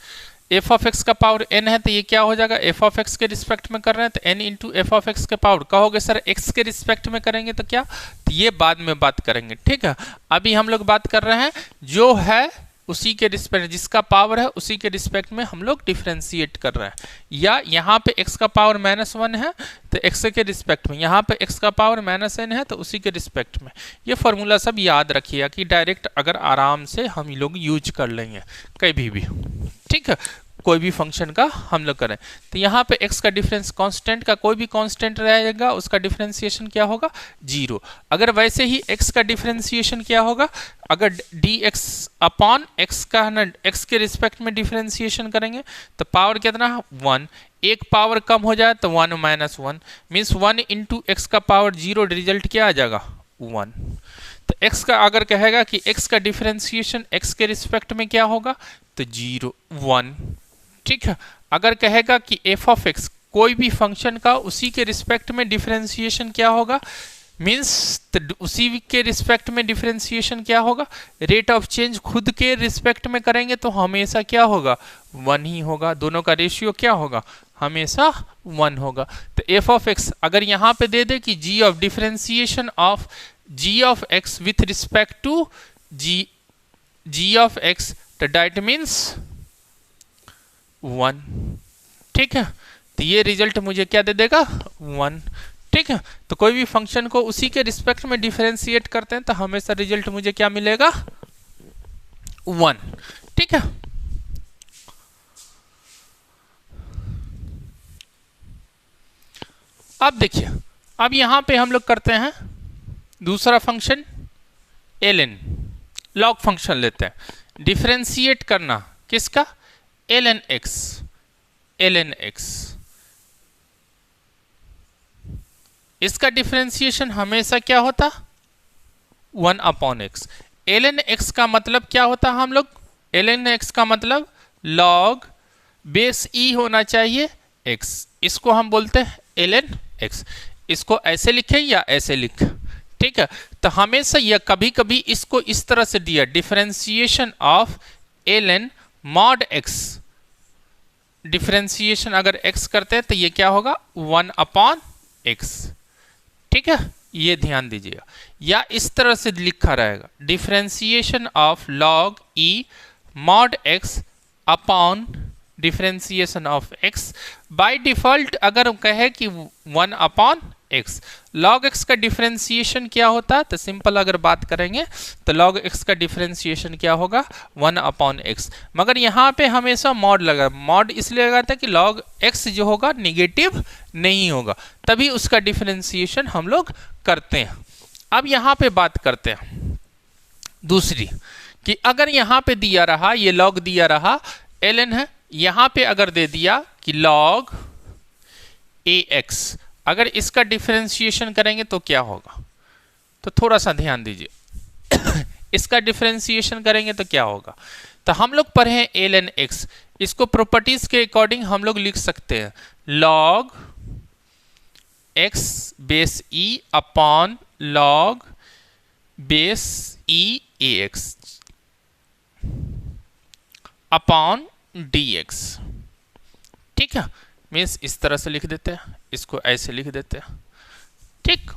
f of x का पावर n है तो ये क्या हो जाएगा, एफ ऑफ एक्स के रिस्पेक्ट में कर रहे हैं तो n into f of x के पावर, कहोगे सर x के रिस्पेक्ट में करेंगे तो क्या, तो ये बाद में बात करेंगे, ठीक है। अभी हम लोग बात कर रहे हैं जो है उसी के रिस्पेक्ट, जिसका पावर है उसी के रिस्पेक्ट में हम लोग डिफरेंशिएट कर रहे हैं। या यहाँ पे x का पावर -1 है तो x के रिस्पेक्ट में, यहाँ पे x का पावर -n है तो उसी के रिस्पेक्ट में। ये फॉर्मूला सब याद रखिएगा कि डायरेक्ट अगर आराम से हम लोग यूज कर लेंगे कभी भी, ठीक है, कोई भी फंक्शन का हम लोग करें तो यहाँ पे x का डिफरेंस कांस्टेंट का कोई भी कांस्टेंट रहेगा उसका डिफरेंशिएशन क्या होगा, 0। अगर वैसे ही x का डिफरेंशिएशन क्या होगा, अगर dx अपॉन x का ना x के रिस्पेक्ट में डिफरेंशिएशन करेंगे तो पावर कितना, 1, एक पावर कम हो जाए तो 1 माइनस 1 मीन्स 1 इंटू एक्स का पावर 0, रिजल्ट क्या आ जाएगा, 1। तो x का अगर कहेगा कि x का डिफरेंशिएशन x के रिस्पेक्ट में क्या होगा तो 0 1, ठीक है। अगर कहेगा कि f ऑफ x कोई भी फंक्शन का उसी के रिस्पेक्ट में डिफरेंशिएशन क्या होगा, मीन्स उसी के रिस्पेक्ट में डिफरेंशिएशन क्या होगा, रेट ऑफ चेंज खुद के रिस्पेक्ट में करेंगे तो हमेशा क्या होगा, 1 ही होगा, दोनों का रेशियो क्या होगा, हमेशा 1 होगा। तो f ऑफ x अगर यहाँ पे दे दे कि g of differentiation of g of x with respect to g of x तो दैट मीन्स 1, ठीक है। तो ये रिजल्ट मुझे क्या दे देगा, 1, ठीक है। तो कोई भी फंक्शन को उसी के रिस्पेक्ट में डिफरेंशिएट करते हैं तो हमेशा रिजल्ट मुझे क्या मिलेगा, 1, ठीक है। अब देखिए, अब यहां पे हम लोग करते हैं दूसरा फंक्शन ln, लॉग फंक्शन लेते हैं, डिफरेंशिएट करना किसका, ln x। इसका डिफरेंशिएशन हमेशा क्या होता, 1/x। ln x का मतलब क्या होता, हम लोग ln x का मतलब log बेस e होना चाहिए x, इसको हम बोलते हैं ln x। इसको ऐसे लिखें या ऐसे लिख, ठीक है। तो हमेशा यह कभी कभी इसको इस तरह से दिया, differentiation of ln mod x, differentiation अगर x करते हैं तो ये क्या होगा, 1/x, ठीक है, ये ध्यान दीजिएगा। या इस तरह से लिखा रहेगा, differentiation of log e mod x upon differentiation of x। By default अगर कहे कि 1/x, log x का डिफरेंशिएशन क्या होता है, तो सिंपल अगर बात करेंगे तो log x का डिफरेंशिएशन क्या होगा, 1/x। मगर यहाँ पे हमेशा मॉड लगा, मॉड इसलिए लगाता है कि log x जो होगा निगेटिव नहीं होगा, तभी उसका डिफरेंशिएशन हम लोग करते हैं। अब यहाँ पे बात करते हैं दूसरी, कि अगर यहाँ पे दिया रहा, ये log दिया रहा ln है, यहाँ पे अगर दे दिया कि log ax, अगर इसका डिफरेंशिएशन करेंगे तो क्या होगा, तो थोड़ा सा ध्यान दीजिए इसका डिफरेंशिएशन करेंगे तो क्या होगा, तो हम लोग पढ़े हैं ln x, इसको प्रॉपर्टीज के अकॉर्डिंग हम लोग लिख सकते हैं log x base e upon log base e ax upon dx, ठीक है। मीन्स इस तरह से लिख देते हैं, इसको ऐसे लिख देते हैं, ठीक।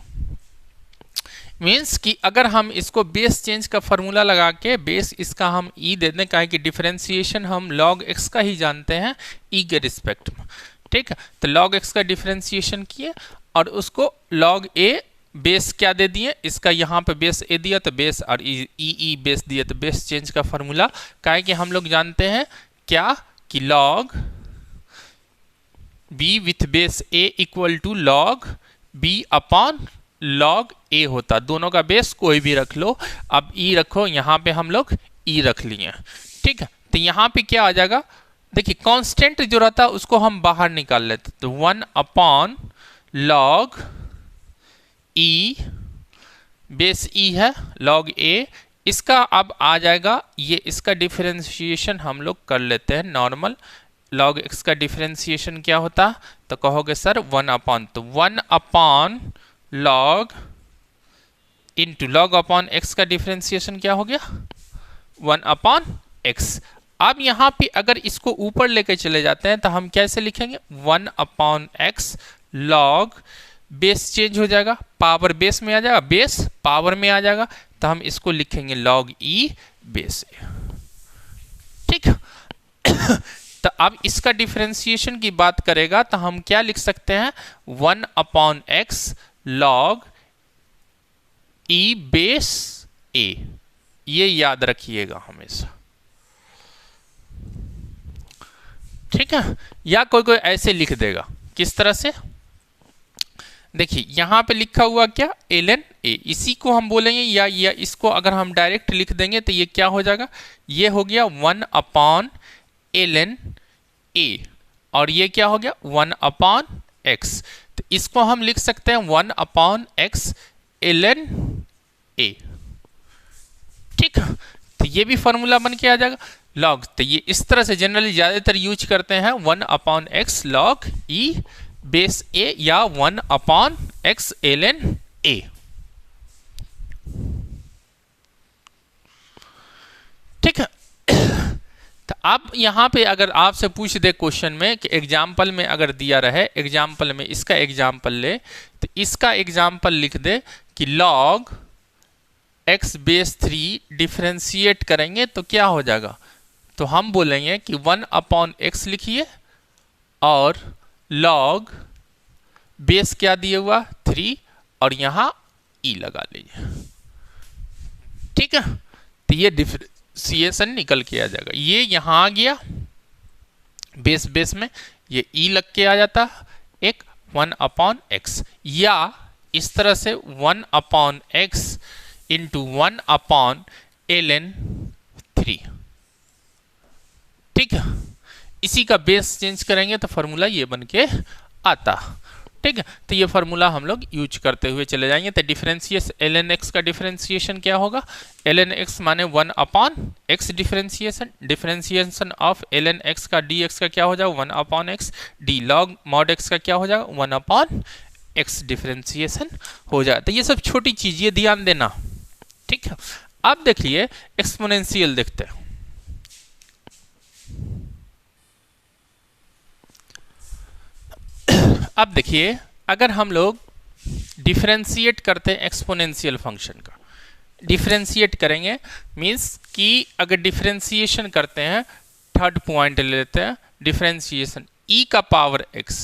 मीन्स कि अगर हम इसको बेस चेंज का फॉर्मूला लगा के बेस इसका हम e दे दें, काहे कि डिफरेंशिएशन हम log x का ही जानते हैं e के रिस्पेक्ट में, ठीक है। तो log x का डिफरेंशिएशन किए और उसको log a बेस क्या दे दिए, इसका यहाँ पे बेस a दिया तो बेस, और e बेस दिया तो बेस चेंज का फॉर्मूला, काहे कि हम लोग जानते हैं क्या कि log b with base a equal to log b upon log a होता, दोनों का बेस कोई भी रख लो। अब e रखो, यहाँ पे हम लोग e रख लिए, ठीक है। तो यहाँ पे क्या आ जाएगा, देखिए कांस्टेंट जो रहता है उसको हम बाहर निकाल लेते, तो 1 अपॉन लॉग ई, बेस ई है लॉग ए, इसका अब आ जाएगा ये, इसका डिफरेंशिएशन हम लोग कर लेते हैं नॉर्मल। लॉग एक्स का डिफरेंशिएशन क्या होता, तो कहोगे सर 1 अपॉन, तो 1 upon log into log upon x का डिफरेंशिएशन क्या हो गया 1 अपॉन एक्स। अब यहाँ पे अगर इसको ऊपर लेके चले जाते हैं तो हम कैसे लिखेंगे 1 upon x log, base change हो जाएगा, पावर बेस में आ जाएगा, बेस पावर में आ जाएगा, तो हम इसको लिखेंगे लॉग ई बेस ए। ठीक तो अब इसका डिफरेंशिएशन की बात करेगा तो हम क्या लिख सकते हैं 1 upon x log e base a, ये याद रखिएगा हमेशा। ठीक है, या कोई कोई ऐसे लिख देगा, किस तरह से, देखिए यहां पे लिखा हुआ क्या ln a, इसी को हम बोलेंगे या इसको अगर हम डायरेक्ट लिख देंगे तो ये क्या हो जाएगा, ये हो गया 1 अपॉन ln a, और ये क्या हो गया 1 अपॉन x, तो इसको हम लिख सकते हैं 1 अपॉन x ln a। ठीक, तो ये भी फॉर्मूला बन के आ जाएगा लॉग, तो ये इस तरह से जनरली ज्यादातर यूज करते हैं 1 upon x log e base a, या 1 अपॉन एक्स ln a। ठीक है, तो अब यहां पे अगर आपसे पूछ दे क्वेश्चन में कि एग्जाम्पल में अगर दिया रहे, एग्जाम्पल में इसका एग्जाम्पल ले, तो इसका एग्जाम्पल लिख दे कि लॉग x बेस 3 डिफरेंशिएट करेंगे तो क्या हो जाएगा, तो हम बोलेंगे कि 1 अपॉन एक्स लिखिए और लॉग बेस क्या दिए हुआ 3 और यहां ई लगा लीजिए। ठीक है, तो ये डिफरेंशिएशन निकल के आ जाएगा, ये यहां आ गया बेस बेस में, ये ई लग के आ जाता एक 1 अपॉन एक्स, या इस तरह से 1 upon x into 1 upon ln 3। ठीक है, इसी का बेस चेंज करेंगे तो फॉर्मूला ये बन के आता। ठीक है, तो ये फॉर्मूला हम लोग यूज करते हुए चले जाएंगे। तो डिफरेंशिएशन ln x का डिफरेंशिएशन क्या होगा, ln x माने 1 upon x differentiation, differentiation of ln x का dx का क्या हो जाएगा 1 upon x, d log mod x का क्या हो जाएगा 1 अपॉन x डिफरेंशिएशन हो जाए। तो ये सब छोटी चीज, ये ध्यान देना। ठीक है, अब देखिए एक्सपोनेंशियल देखते हैं। अब देखिए अगर हम लोग डिफरेंशिएट करते हैं एक्सपोनेंशियल फंक्शन का, डिफरेंशिएट करेंगे मींस कि अगर डिफरेंशिएशन करते हैं, थर्ड पॉइंट ले लेते हैं डिफरेंशिएशन e का पावर x,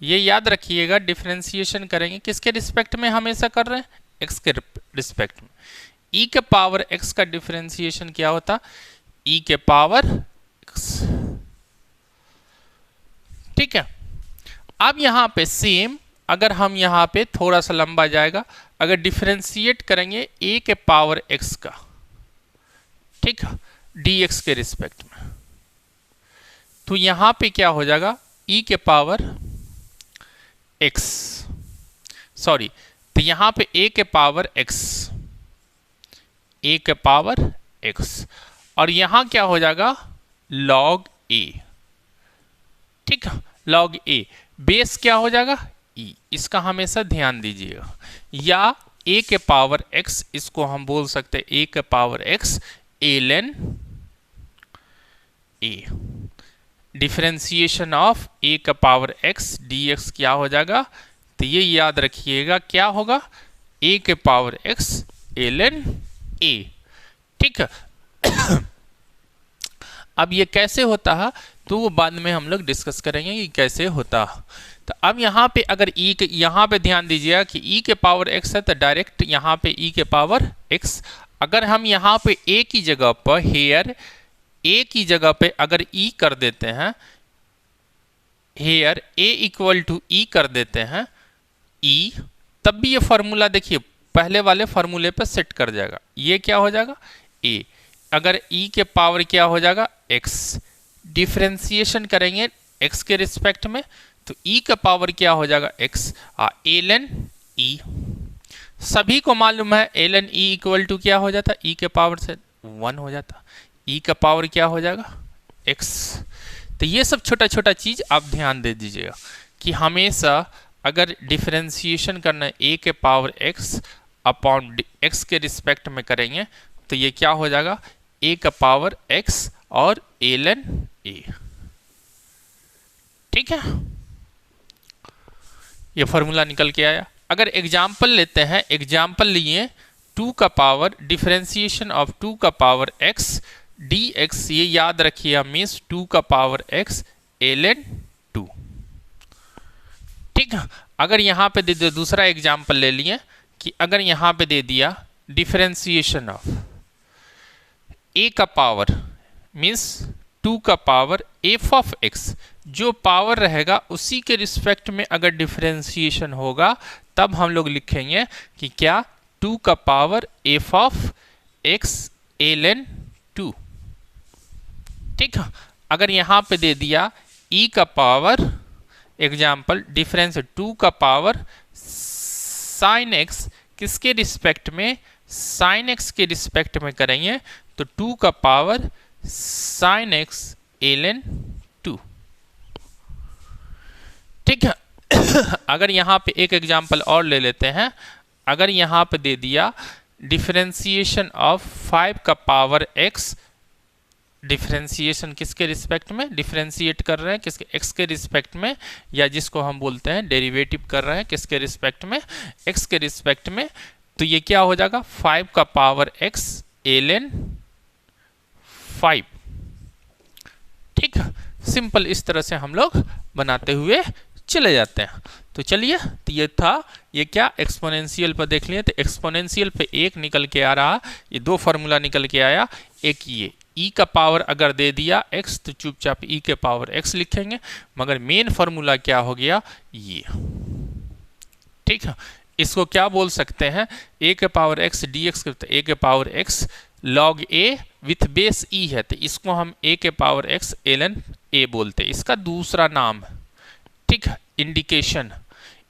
ये याद रखिएगा डिफरेंशिएशन करेंगे किसके रिस्पेक्ट में, हमेशा कर रहे हैं x के रिस्पेक्ट में। e के पावर x का डिफरेंशिएशन क्या होता, e के पावर x। ठीक है, अब यहां पे सेम, अगर हम यहां पे थोड़ा सा लंबा जाएगा, अगर डिफरेंशिएट करेंगे a के पावर x का, ठीक है, dx के रिस्पेक्ट में, तो यहां पे क्या हो जाएगा e के पावर x, सॉरी, तो यहां पे a के पावर x, a के पावर x, और यहां क्या हो जाएगा log a। ठीक है, log a, बेस क्या हो जाएगा e, इसका हमेशा ध्यान दीजिएगा, या a के पावर x, इसको हम बोल सकते हैं a के power x ln a, differentiation of a का पावर x dx क्या हो जाएगा, तो ये याद रखिएगा क्या होगा a के पावर x ln a। ठीक है, अब ये कैसे होता है तो वो बाद में हम लोग डिस्कस करेंगे कि कैसे होता। तो अब यहाँ पे अगर e के, यहाँ पे ध्यान दीजिएगा कि e के पावर x है तो डायरेक्ट यहाँ पे e के पावर x, अगर हम यहाँ पे a की जगह पर हेयर a की जगह पे अगर e कर देते हैं, here a equal to e कर देते हैं e, तब भी ये फॉर्मूला देखिए पहले वाले फॉर्मूले पर सेट कर जाएगा, ये क्या हो जाएगा a, अगर e के पावर क्या हो जाएगा x, डिफरेंशिएशन करेंगे x के रिस्पेक्ट में, तो e का पावर क्या हो जाएगा x ln e। सभी को मालूम है ln e इक्वल टू क्या हो जाता, e के पावर से 1 हो जाता, e का पावर क्या हो जाएगा x। तो ये सब छोटा छोटा चीज आप ध्यान दे दीजिएगा कि हमेशा अगर डिफरेंशिएशन करना है a के पावर x अपॉन x के रिस्पेक्ट में करेंगे तो ये क्या हो जाएगा a का पावर x और ln a। ठीक है, ये फॉर्मूला निकल के आया। अगर एग्जाम्पल लेते हैं, एग्जाम्पल लिए 2 का पावर डिफरेंशिएशन ऑफ 2 का पावर x dx, ये याद रखिए मीन्स 2 का पावर x ln 2। ठीक है, अगर यहां पे दे दिया, दूसरा एग्जाम्पल ले लिए कि अगर यहां पे दे दिया डिफरेंशिएशन ऑफ a का पावर मीन्स 2 का पावर f ऑफ x, जो पावर रहेगा उसी के रिस्पेक्ट में अगर डिफरेंशिएशन होगा तब हम लोग लिखेंगे कि क्या 2 का power f of x ln 2। ठीक है, अगर यहां पे दे दिया e का पावर एग्जाम्पल डिफरेंस 2 का पावर साइन x, किसके रिस्पेक्ट में, साइन x के रिस्पेक्ट में करेंगे तो 2 का पावर साइन x ln 2। ठीक है, अगर यहां पे एक एग्जांपल और ले लेते हैं, अगर यहां पे दे दिया डिफरेंशिएशन ऑफ 5 का पावर x, डिफरेंशिएशन किसके रिस्पेक्ट में, डिफरेंशिएट कर रहे हैं किसके, x के रिस्पेक्ट में, या जिसको हम बोलते हैं डेरिवेटिव कर रहे हैं किसके रिस्पेक्ट में, x के रिस्पेक्ट में, तो ये क्या हो जाएगा 5 का पावर x ln 5। ठीक है, सिंपल इस तरह से हम लोग बनाते हुए चले जाते हैं। तो चलिए, तो ये था, ये क्या एक्सपोनेंशियल पर देख लिए, तो एक्सपोनेंशियल पे एक निकल के आ रहा, ये दो फार्मूला निकल के आया, एक ये e का पावर अगर दे दिया x तो चुपचाप e के पावर x लिखेंगे, मगर मेन फार्मूला क्या हो गया ये। ठीक है, इसको क्या बोल सकते हैं, a के पावर x dx, a के power x log a with base e है, तो इसको हम a के पावर x ln a बोलते हैं, इसका दूसरा नाम है। ठीक है, इंडिकेशन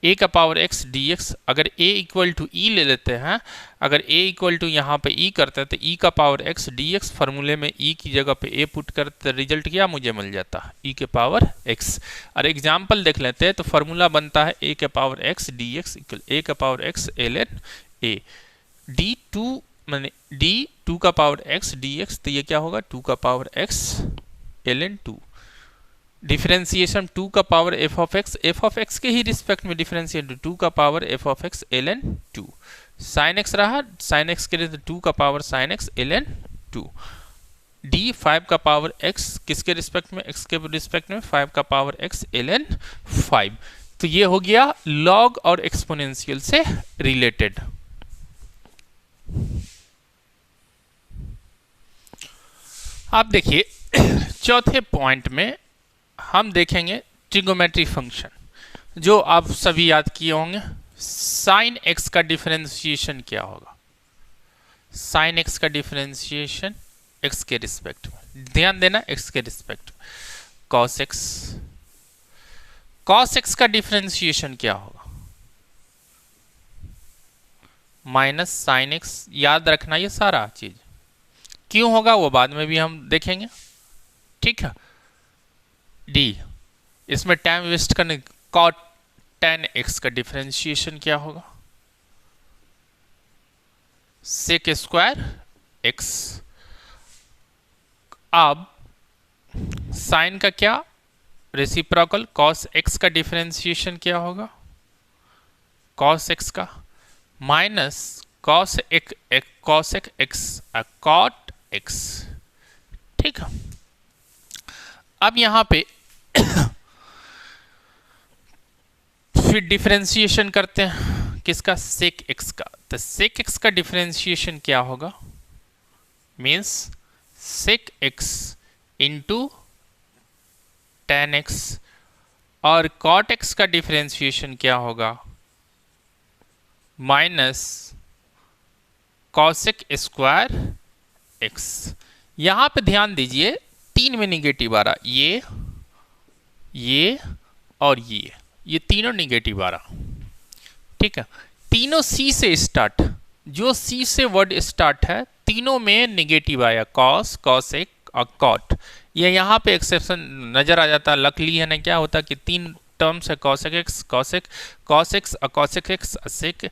a का पावर x dx, अगर a इक्वल टू e ले लेते हैं, अगर a इक्वल टू यहाँ पे e करते हैं तो e का पावर x dx, फार्मूले में e की जगह पे a पुट करते तो रिजल्ट क्या मुझे मिल जाता e के पावर x। और एग्जाम्पल देख लेते हैं, तो फार्मूला बनता है a के power x dx equal a का पावर x ln a, d2 माने d2 का पावर x dx, तो ये क्या होगा 2 का पावर x ln 2। डिफरेंशिएशन 2 का पावर f ऑफ x के ही रिस्पेक्ट में डिफरेंशिएट 2 का power f of x ln 2, sine x रहा, साइन x के लिए 2 का power sine x ln 2, d 5 का पावर x किसके रिस्पेक्ट में, x के रिस्पेक्ट में 5 का पावर x ln 5। तो ये हो गया लॉग और एक्सपोनेंशियल से रिलेटेड। आप देखिए चौथे पॉइंट में हम देखेंगे ट्रिगोमेट्री फंक्शन, जो आप सभी याद किए होंगे। साइन x का डिफरेंशिएशन क्या होगा, साइन x का डिफरेंशिएशन x के रिस्पेक्ट में, ध्यान देना x के रिस्पेक्ट में, cos x का डिफरेंशिएशन क्या होगा, माइनस साइन x, याद रखना ये सारा चीज, क्यों होगा वो बाद में भी हम देखेंगे। ठीक है, डी, इसमें टाइम वेस्ट करने, cot tan x का डिफरेंशिएशन क्या होगा, सेक स्क्वायर x। अब साइन का क्या, रेसिप्रोकल, cos x का डिफरेंशिएशन क्या होगा, cos x का minus cos x cot x। ठीक है, अब यहां पे फिर डिफरेंशिएशन करते हैं किसका, सेक x का, तो सेक x का डिफरेंशिएशन क्या होगा, मीन्स सेक x इंटू tan x, और cot x का डिफरेंशिएशन क्या होगा, माइनस cosec स्क्वायर x। यहां पे ध्यान दीजिए तीन में निगेटिव आ रहा, ये और ये तीनों निगेटिव आ रहा। ठीक है, तीनों सी से स्टार्ट, जो सी से वर्ड स्टार्ट है तीनों में निगेटिव आया, कॉस, कॉसेक और कॉट। ये यहाँ पे एक्सेप्शन नजर आ जाता है। लकली है ना, क्या होता कि तीन टर्म्स है, कॉसेक एक्स, कॉस एक्स और cosec x, sec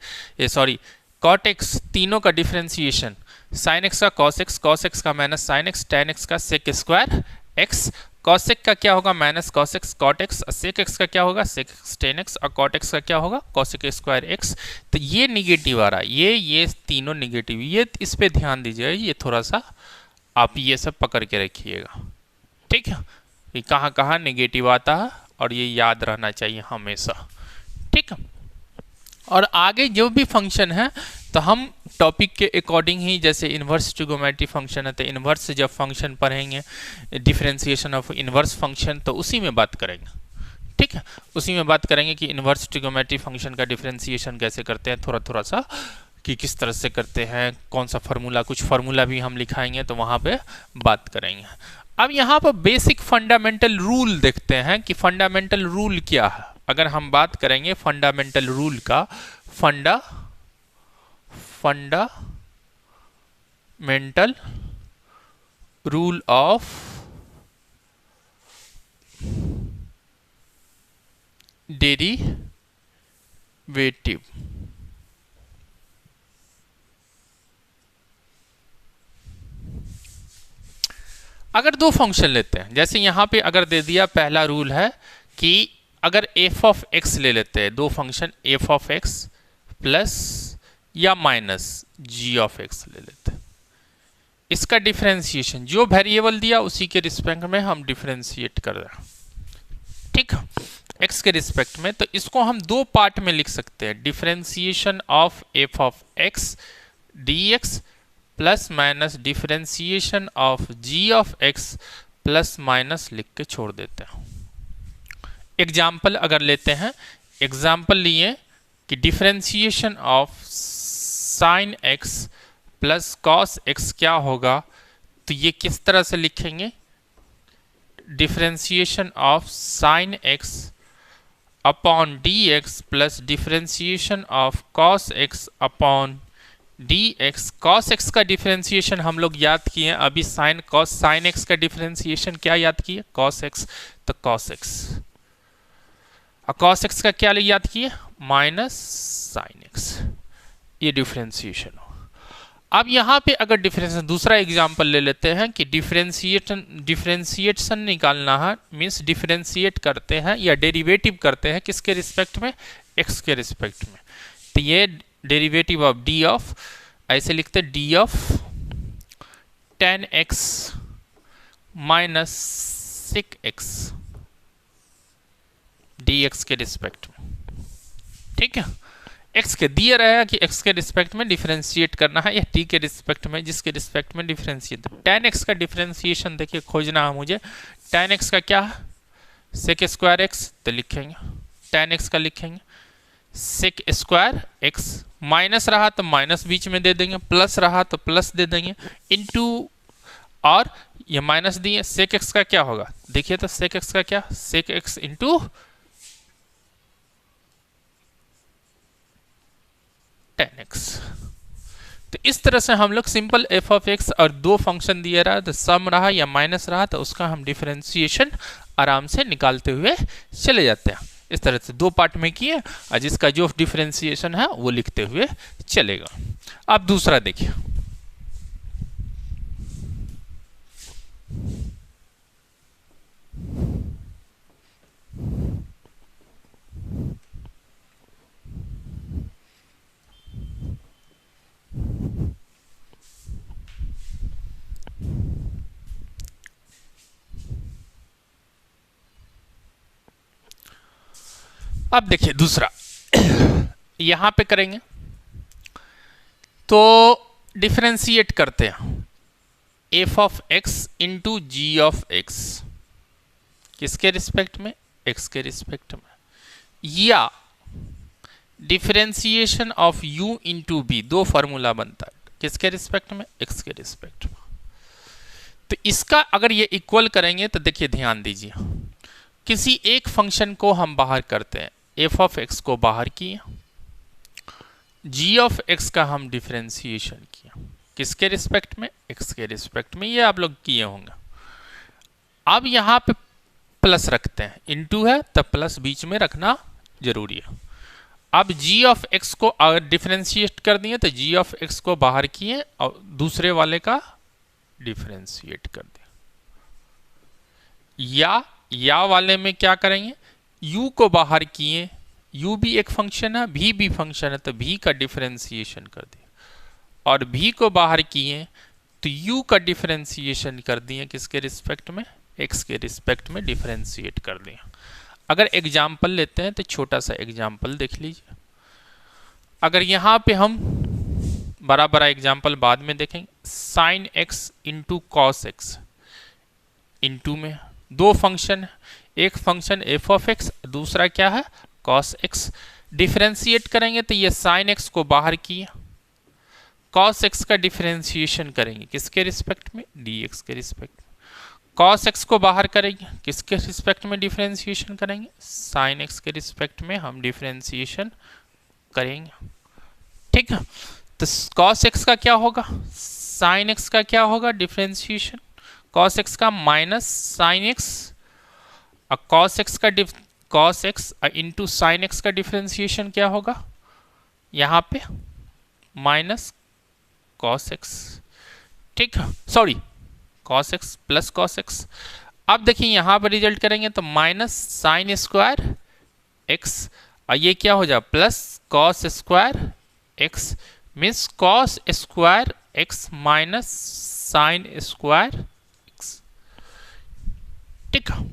sorry cot x, तीनों का डिफरेंशिएशन, साइन एक्स का कॉस एक्स का minus sine x, tan x का सेक स्क्वायर एक्स, कॉसेक का क्या होगा minus cos x cot x, sec x का क्या होगा सेक एक्स टेन एक्स, और कॉट एक्स का क्या होगा कॉसेक स्क्वायर एक्स। तो ये निगेटिव आ रहा है, ये तीनों निगेटिव, ये इस पे ध्यान दीजिएगा, ये थोड़ा सा आप ये सब पकड़ के रखिएगा। ठीक है, ये कहाँ कहाँ निगेटिव आता है और ये याद रहना चाहिए हमेशा। ठीक है, और आगे जो भी फंक्शन है तो हम टॉपिक के अकॉर्डिंग ही, जैसे इन्वर्स ट्रिगोनोमेट्री फंक्शन है तो इन्वर्स जब फंक्शन पढ़ेंगे, डिफरेंशिएशन ऑफ इन्वर्स फंक्शन, तो उसी में बात करेंगे। ठीक है, उसी में बात करेंगे कि इन्वर्स ट्रिगोनोमेट्री फंक्शन का डिफरेंशिएशन कैसे करते हैं, थोड़ा थोड़ा सा कि किस तरह से करते हैं, कौन सा फार्मूला, कुछ फार्मूला भी हम लिखाएंगे तो वहाँ पे बात करेंगे। अब यहाँ पर बेसिक फंडामेंटल रूल देखते हैं कि फंडामेंटल रूल क्या है। अगर हम बात करेंगे फंडामेंटल रूल का, फंडामेंटल रूल ऑफ डेरिवेटिव, अगर दो फंक्शन लेते हैं, जैसे यहां पे अगर दे दिया, पहला रूल है कि अगर एफ ऑफ एक्स ले लेते हैं, दो function F of x plus या माइनस जी ऑफ एक्स ले लेते हैं, इसका डिफरेंशिएशन जो वेरिएबल दिया उसी के रिस्पेक्ट में हम डिफरेंशिएट कर रहे हैं। ठीक है, एक्स के रिस्पेक्ट में, तो इसको हम दो पार्ट में लिख सकते हैं, differentiation of f of x d x plus minus differentiation of g of x plus minus लिख के छोड़ देते हैं। एग्जाम्पल अगर लेते हैं, एग्जाम्पल लिए कि differentiation of sine x plus cos x क्या होगा, तो ये किस तरह से लिखेंगे, differentiation of sine x upon D x plus differentiation of cos x upon D x. Cos x का डिफरेंशिएशन हम लोग याद किए अभी, साइन कॉस, साइन एक्स का डिफरेंशिएशन क्या याद किए, कॉस एक्स, तो कॉस एक्स, और कॉस एक्स का क्या याद किए, माइनस साइन एक्स, ये डिफरेंशिएशन हो। अब यहाँ पे अगर डिफरेंशिएशन, दूसरा एग्जांपल ले लेते हैं कि डिफरेंशिएशन निकालना है, मीन्स डिफरेंशिएट करते हैं या डेरिवेटिव करते हैं किसके रिस्पेक्ट में, एक्स के रिस्पेक्ट में। तो ये डेरिवेटिव ऑफ डी ऑफ, ऐसे लिखते हैं D of 10x minus 6x dx के रिस्पेक्ट में। ठीक है, x के दिया रहेगा कि x के रिस्पेक्ट में डिफरेंशिएट करना है या t के रिस्पेक्ट में, जिसके रिस्पेक्ट में डिफरेंशिएट। 10x का डिफरेंशिएशन देखिए खोजना है मुझे, 10x का क्या है, सेक स्क्वायर एक्स, तो लिखेंगे 10x का लिखेंगे सेक स्क्वायर एक्स, माइनस रहा तो माइनस बीच में दे देंगे, प्लस रहा तो प्लस दे देंगे, इनटू, और ये माइनस दिए, सेक एक्स का क्या होगा, देखिए तो सेक एक्स का क्या, सेक एक्स इंटू 10x। तो इस तरह से हम लोग सिंपल एफ ऑफ एक्स और दो फंक्शन दिए रहा, तो सम रहा या माइनस रहा, तो उसका हम डिफरेंशिएशन आराम से निकालते हुए चले जाते हैं। इस तरह से दो पार्ट में किए और जिसका जो डिफरेंशिएशन है वो लिखते हुए चलेगा। अब दूसरा देखिए, अब देखिए दूसरा यहां पे करेंगे तो डिफरेंशिएट करते हैं f of x into g of x, किसके रिस्पेक्ट में, एक्स के रिस्पेक्ट में, या differentiation of u into b, दो फार्मूला बनता है किसके रिस्पेक्ट में, एक्स के रिस्पेक्ट में। तो इसका अगर ये इक्वल करेंगे तो देखिए ध्यान दीजिए, किसी एक फंक्शन को हम बाहर करते हैं, एफ ऑफ एक्स को बाहर किए, जी ऑफ एक्स का हम डिफरेंशिएशन किया, किसके रिस्पेक्ट में, एक्स के रिस्पेक्ट में, ये आप लोग किए होंगे। अब यहाँ पे प्लस रखते हैं, इनटू है तब प्लस बीच में रखना जरूरी है। अब जी ऑफ एक्स को अगर डिफरेंशिएट कर दिए तो जी ऑफ एक्स को बाहर किए और दूसरे वाले का डिफरेंशिएट कर दिया। या वाले में क्या करेंगे, u को बाहर किए, u भी एक फंक्शन है, v भी फंक्शन है, तो v का डिफरेंशिएशन कर दिया, और v को बाहर किए तो u का डिफरेंशिएशन कर दिए, किसके रिस्पेक्ट में, x के रिस्पेक्ट में डिफरेंशिएट कर दिया। अगर एग्जाम्पल लेते हैं तो छोटा सा एग्जाम्पल देख लीजिए। अगर यहाँ पे हम बड़ा बड़ा एग्जाम्पल बाद में देखेंगे, sine x into cos x, into में दो फंक्शन, एक फंक्शन एफ ऑफ एक्स, दूसरा क्या है कॉस एक्स। डिफरेंशिएट करेंगे तो ये साइन एक्स को बाहर किया, कॉस एक्स का डिफरेंशिएशन करेंगे किसके रिस्पेक्ट में, डी एक्स के रिस्पेक्ट में। कॉस एक्स को बाहर करेंगे, किसके रिस्पेक्ट में डिफरेंशिएशन करेंगे, साइन एक्स के रिस्पेक्ट में हम डिफरेंशिएशन करेंगे। ठीक है, तो कॉस एक्स का क्या होगा, साइन एक्स का क्या होगा डिफरेंशिएशन, कॉस एक्स का माइनस साइन एक्स, और कॉस एक्स का cos x into sine x का डिफरेंशिएशन क्या होगा, यहाँ पे माइनस कॉस एक्स। ठीक है, sorry cos x plus cos x. अब देखिए यहाँ पर रिजल्ट करेंगे तो माइनस साइन स्क्वायर एक्स, और ये क्या हो जाए plus cos square x, means cos square x minus sine square x. ठीक है,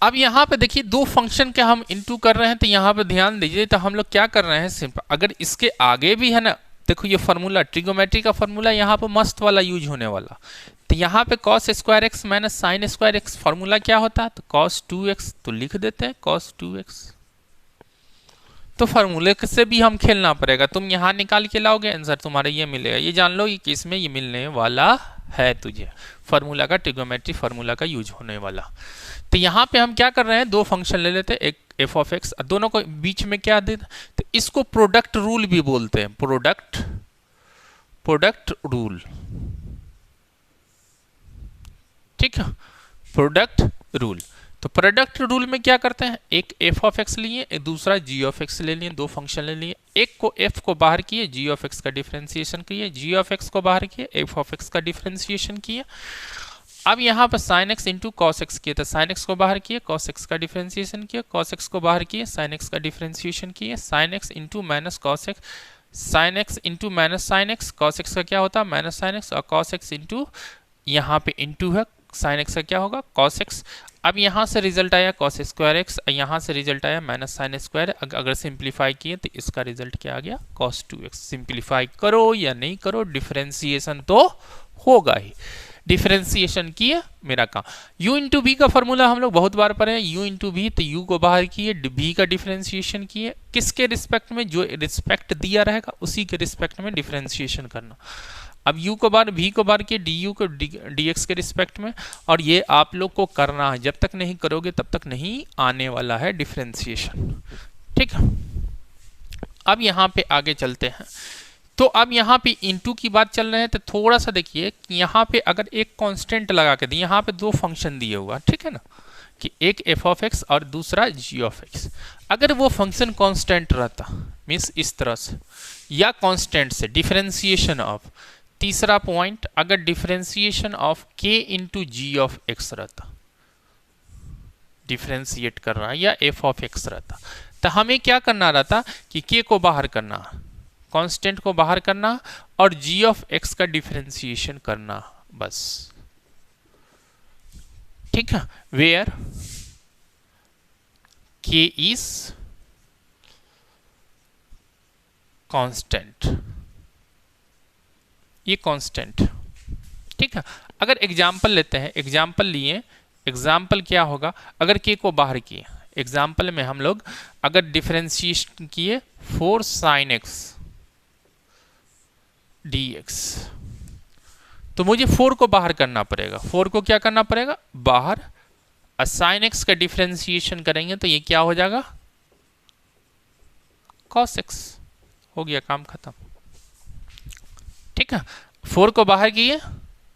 अब यहाँ पे देखिए दो फंक्शन के हम इनटू कर रहे हैं, तो यहाँ पे ध्यान दीजिए, तो हम लोग क्या कर रहे हैं सिंपल, अगर इसके आगे भी है ना, देखो ये फार्मूला ट्रिगोमेट्री का फार्मूला यहाँ पे मस्त वाला यूज होने वाला, तो यहाँ पे cos square x minus sine square x formula क्या होता है, तो कॉस 2x, तो लिख देते हैं कॉस 2x। तो फार्मूले से भी हम खेलना पड़ेगा, तुम यहाँ निकाल के लाओगे आंसर तुम्हारा ये मिलेगा, ये जान लो कि इसमें ये मिलने वाला है तुझे, फार्मूला का ट्रिगोमेट्री फार्मूला का यूज होने वाला। तो यहाँ पे हम क्या कर रहे हैं, दो फंक्शन ले लेते हैं, एक एफ ऑफ एक्स, दोनों को बीच में क्या दे, तो इसको प्रोडक्ट रूल भी बोलते हैं, प्रोडक्ट रूल। ठीक है, प्रोडक्ट रूल। तो प्रोडक्ट रूल में क्या करते हैं, एक एफ ऑफ एक्स लिए, एक दूसरा जी ऑफ एक्स ले लिए, दो फंक्शन ले लिए, एक को एफ को बाहर किए, जी ऑफ एक्स का डिफरेंशिएशन किए, जी ऑफ एक्स को बाहर किए, एफ ऑफ एक्स का डिफरेंशिएशन किए। अब यहाँ पर sine x into cos x किए, तो साइन एक्स को बाहर किए, कॉस एक्स का डिफरेंशिएशन किया, कॉस एक्स को बाहर किए, साइन एक्स का डिफरेंशिएशन किए, sine x into minus cos x, sine x into minus sine x, cos x का क्या होता है माइनस साइन एक्स, और कॉस एक्स इंटू यहाँ पे इंटू है साइन एक्स का क्या होगा कॉस एक्स। अब यहाँ से रिजल्ट आया कॉस स्क्वायर एक्स, यहाँ से रिजल्ट आया माइनस साइन स्क्वायर, अगर सिंप्लीफाई किए तो इसका रिजल्ट क्या आ गया कॉस 2x। सिंप्लीफाई करो या नहीं करो, डिफरेंशिएशन तो होगा ही, डिफरेंशिएशन किए मेरा काम। u इंटू वी का फॉर्मूला हम लोग बहुत बार पढ़े हैं, u इंटू वी, तो u को बाहर किए, v का डिफरेंशिएशन किए, किसके रिस्पेक्ट में, जो रिस्पेक्ट दिया रहेगा उसी के रिस्पेक्ट में डिफरेंशिएशन करना। अब u को बार v को बार किए, du को dx के रिस्पेक्ट में, और ये आप लोग को करना है, जब तक नहीं करोगे तब तक नहीं आने वाला है डिफरेंशिएशन। ठीक है, अब यहाँ पे आगे चलते हैं। तो अब यहाँ पे इनटू की बात चल रहे हैं, तो थोड़ा सा देखिए कि यहाँ पे अगर एक कांस्टेंट लगा के दिए, यहाँ पे दो फंक्शन दिए हुआ, ठीक है ना, कि एक एफ ऑफ एक्स और दूसरा जी ऑफ एक्स। अगर वो फंक्शन कांस्टेंट रहता, मीन्स इस तरह से, या कांस्टेंट से डिफरेंशिएशन ऑफ, तीसरा पॉइंट, अगर डिफरेंशिएशन ऑफ के इंटू जी ऑफ एक्स रहता, डिफरेंशिएट कर रहा है, या एफ ऑफ एक्स रहता, तो हमें क्या करना रहता कि के को बाहर करना, कांस्टेंट को बाहर करना, और जी ऑफ एक्स का डिफरेंशिएशन करना, बस। ठीक है, वेयर के इज कांस्टेंट, ये कांस्टेंट। ठीक है, अगर एग्जाम्पल लेते हैं, एग्जाम्पल लिए, एग्जाम्पल क्या होगा, अगर के को बाहर किए, एग्जाम्पल में हम लोग अगर डिफरेंशिएशन किए 4 sin x dx, तो मुझे 4 को बाहर करना पड़ेगा। 4 को क्या करना पड़ेगा, बाहर। साइन एक्स का डिफरेंशिएशन करेंगे तो ये क्या हो जाएगा, कॉस एक्स। हो गया, काम खत्म। ठीक है, 4 को बाहर किए,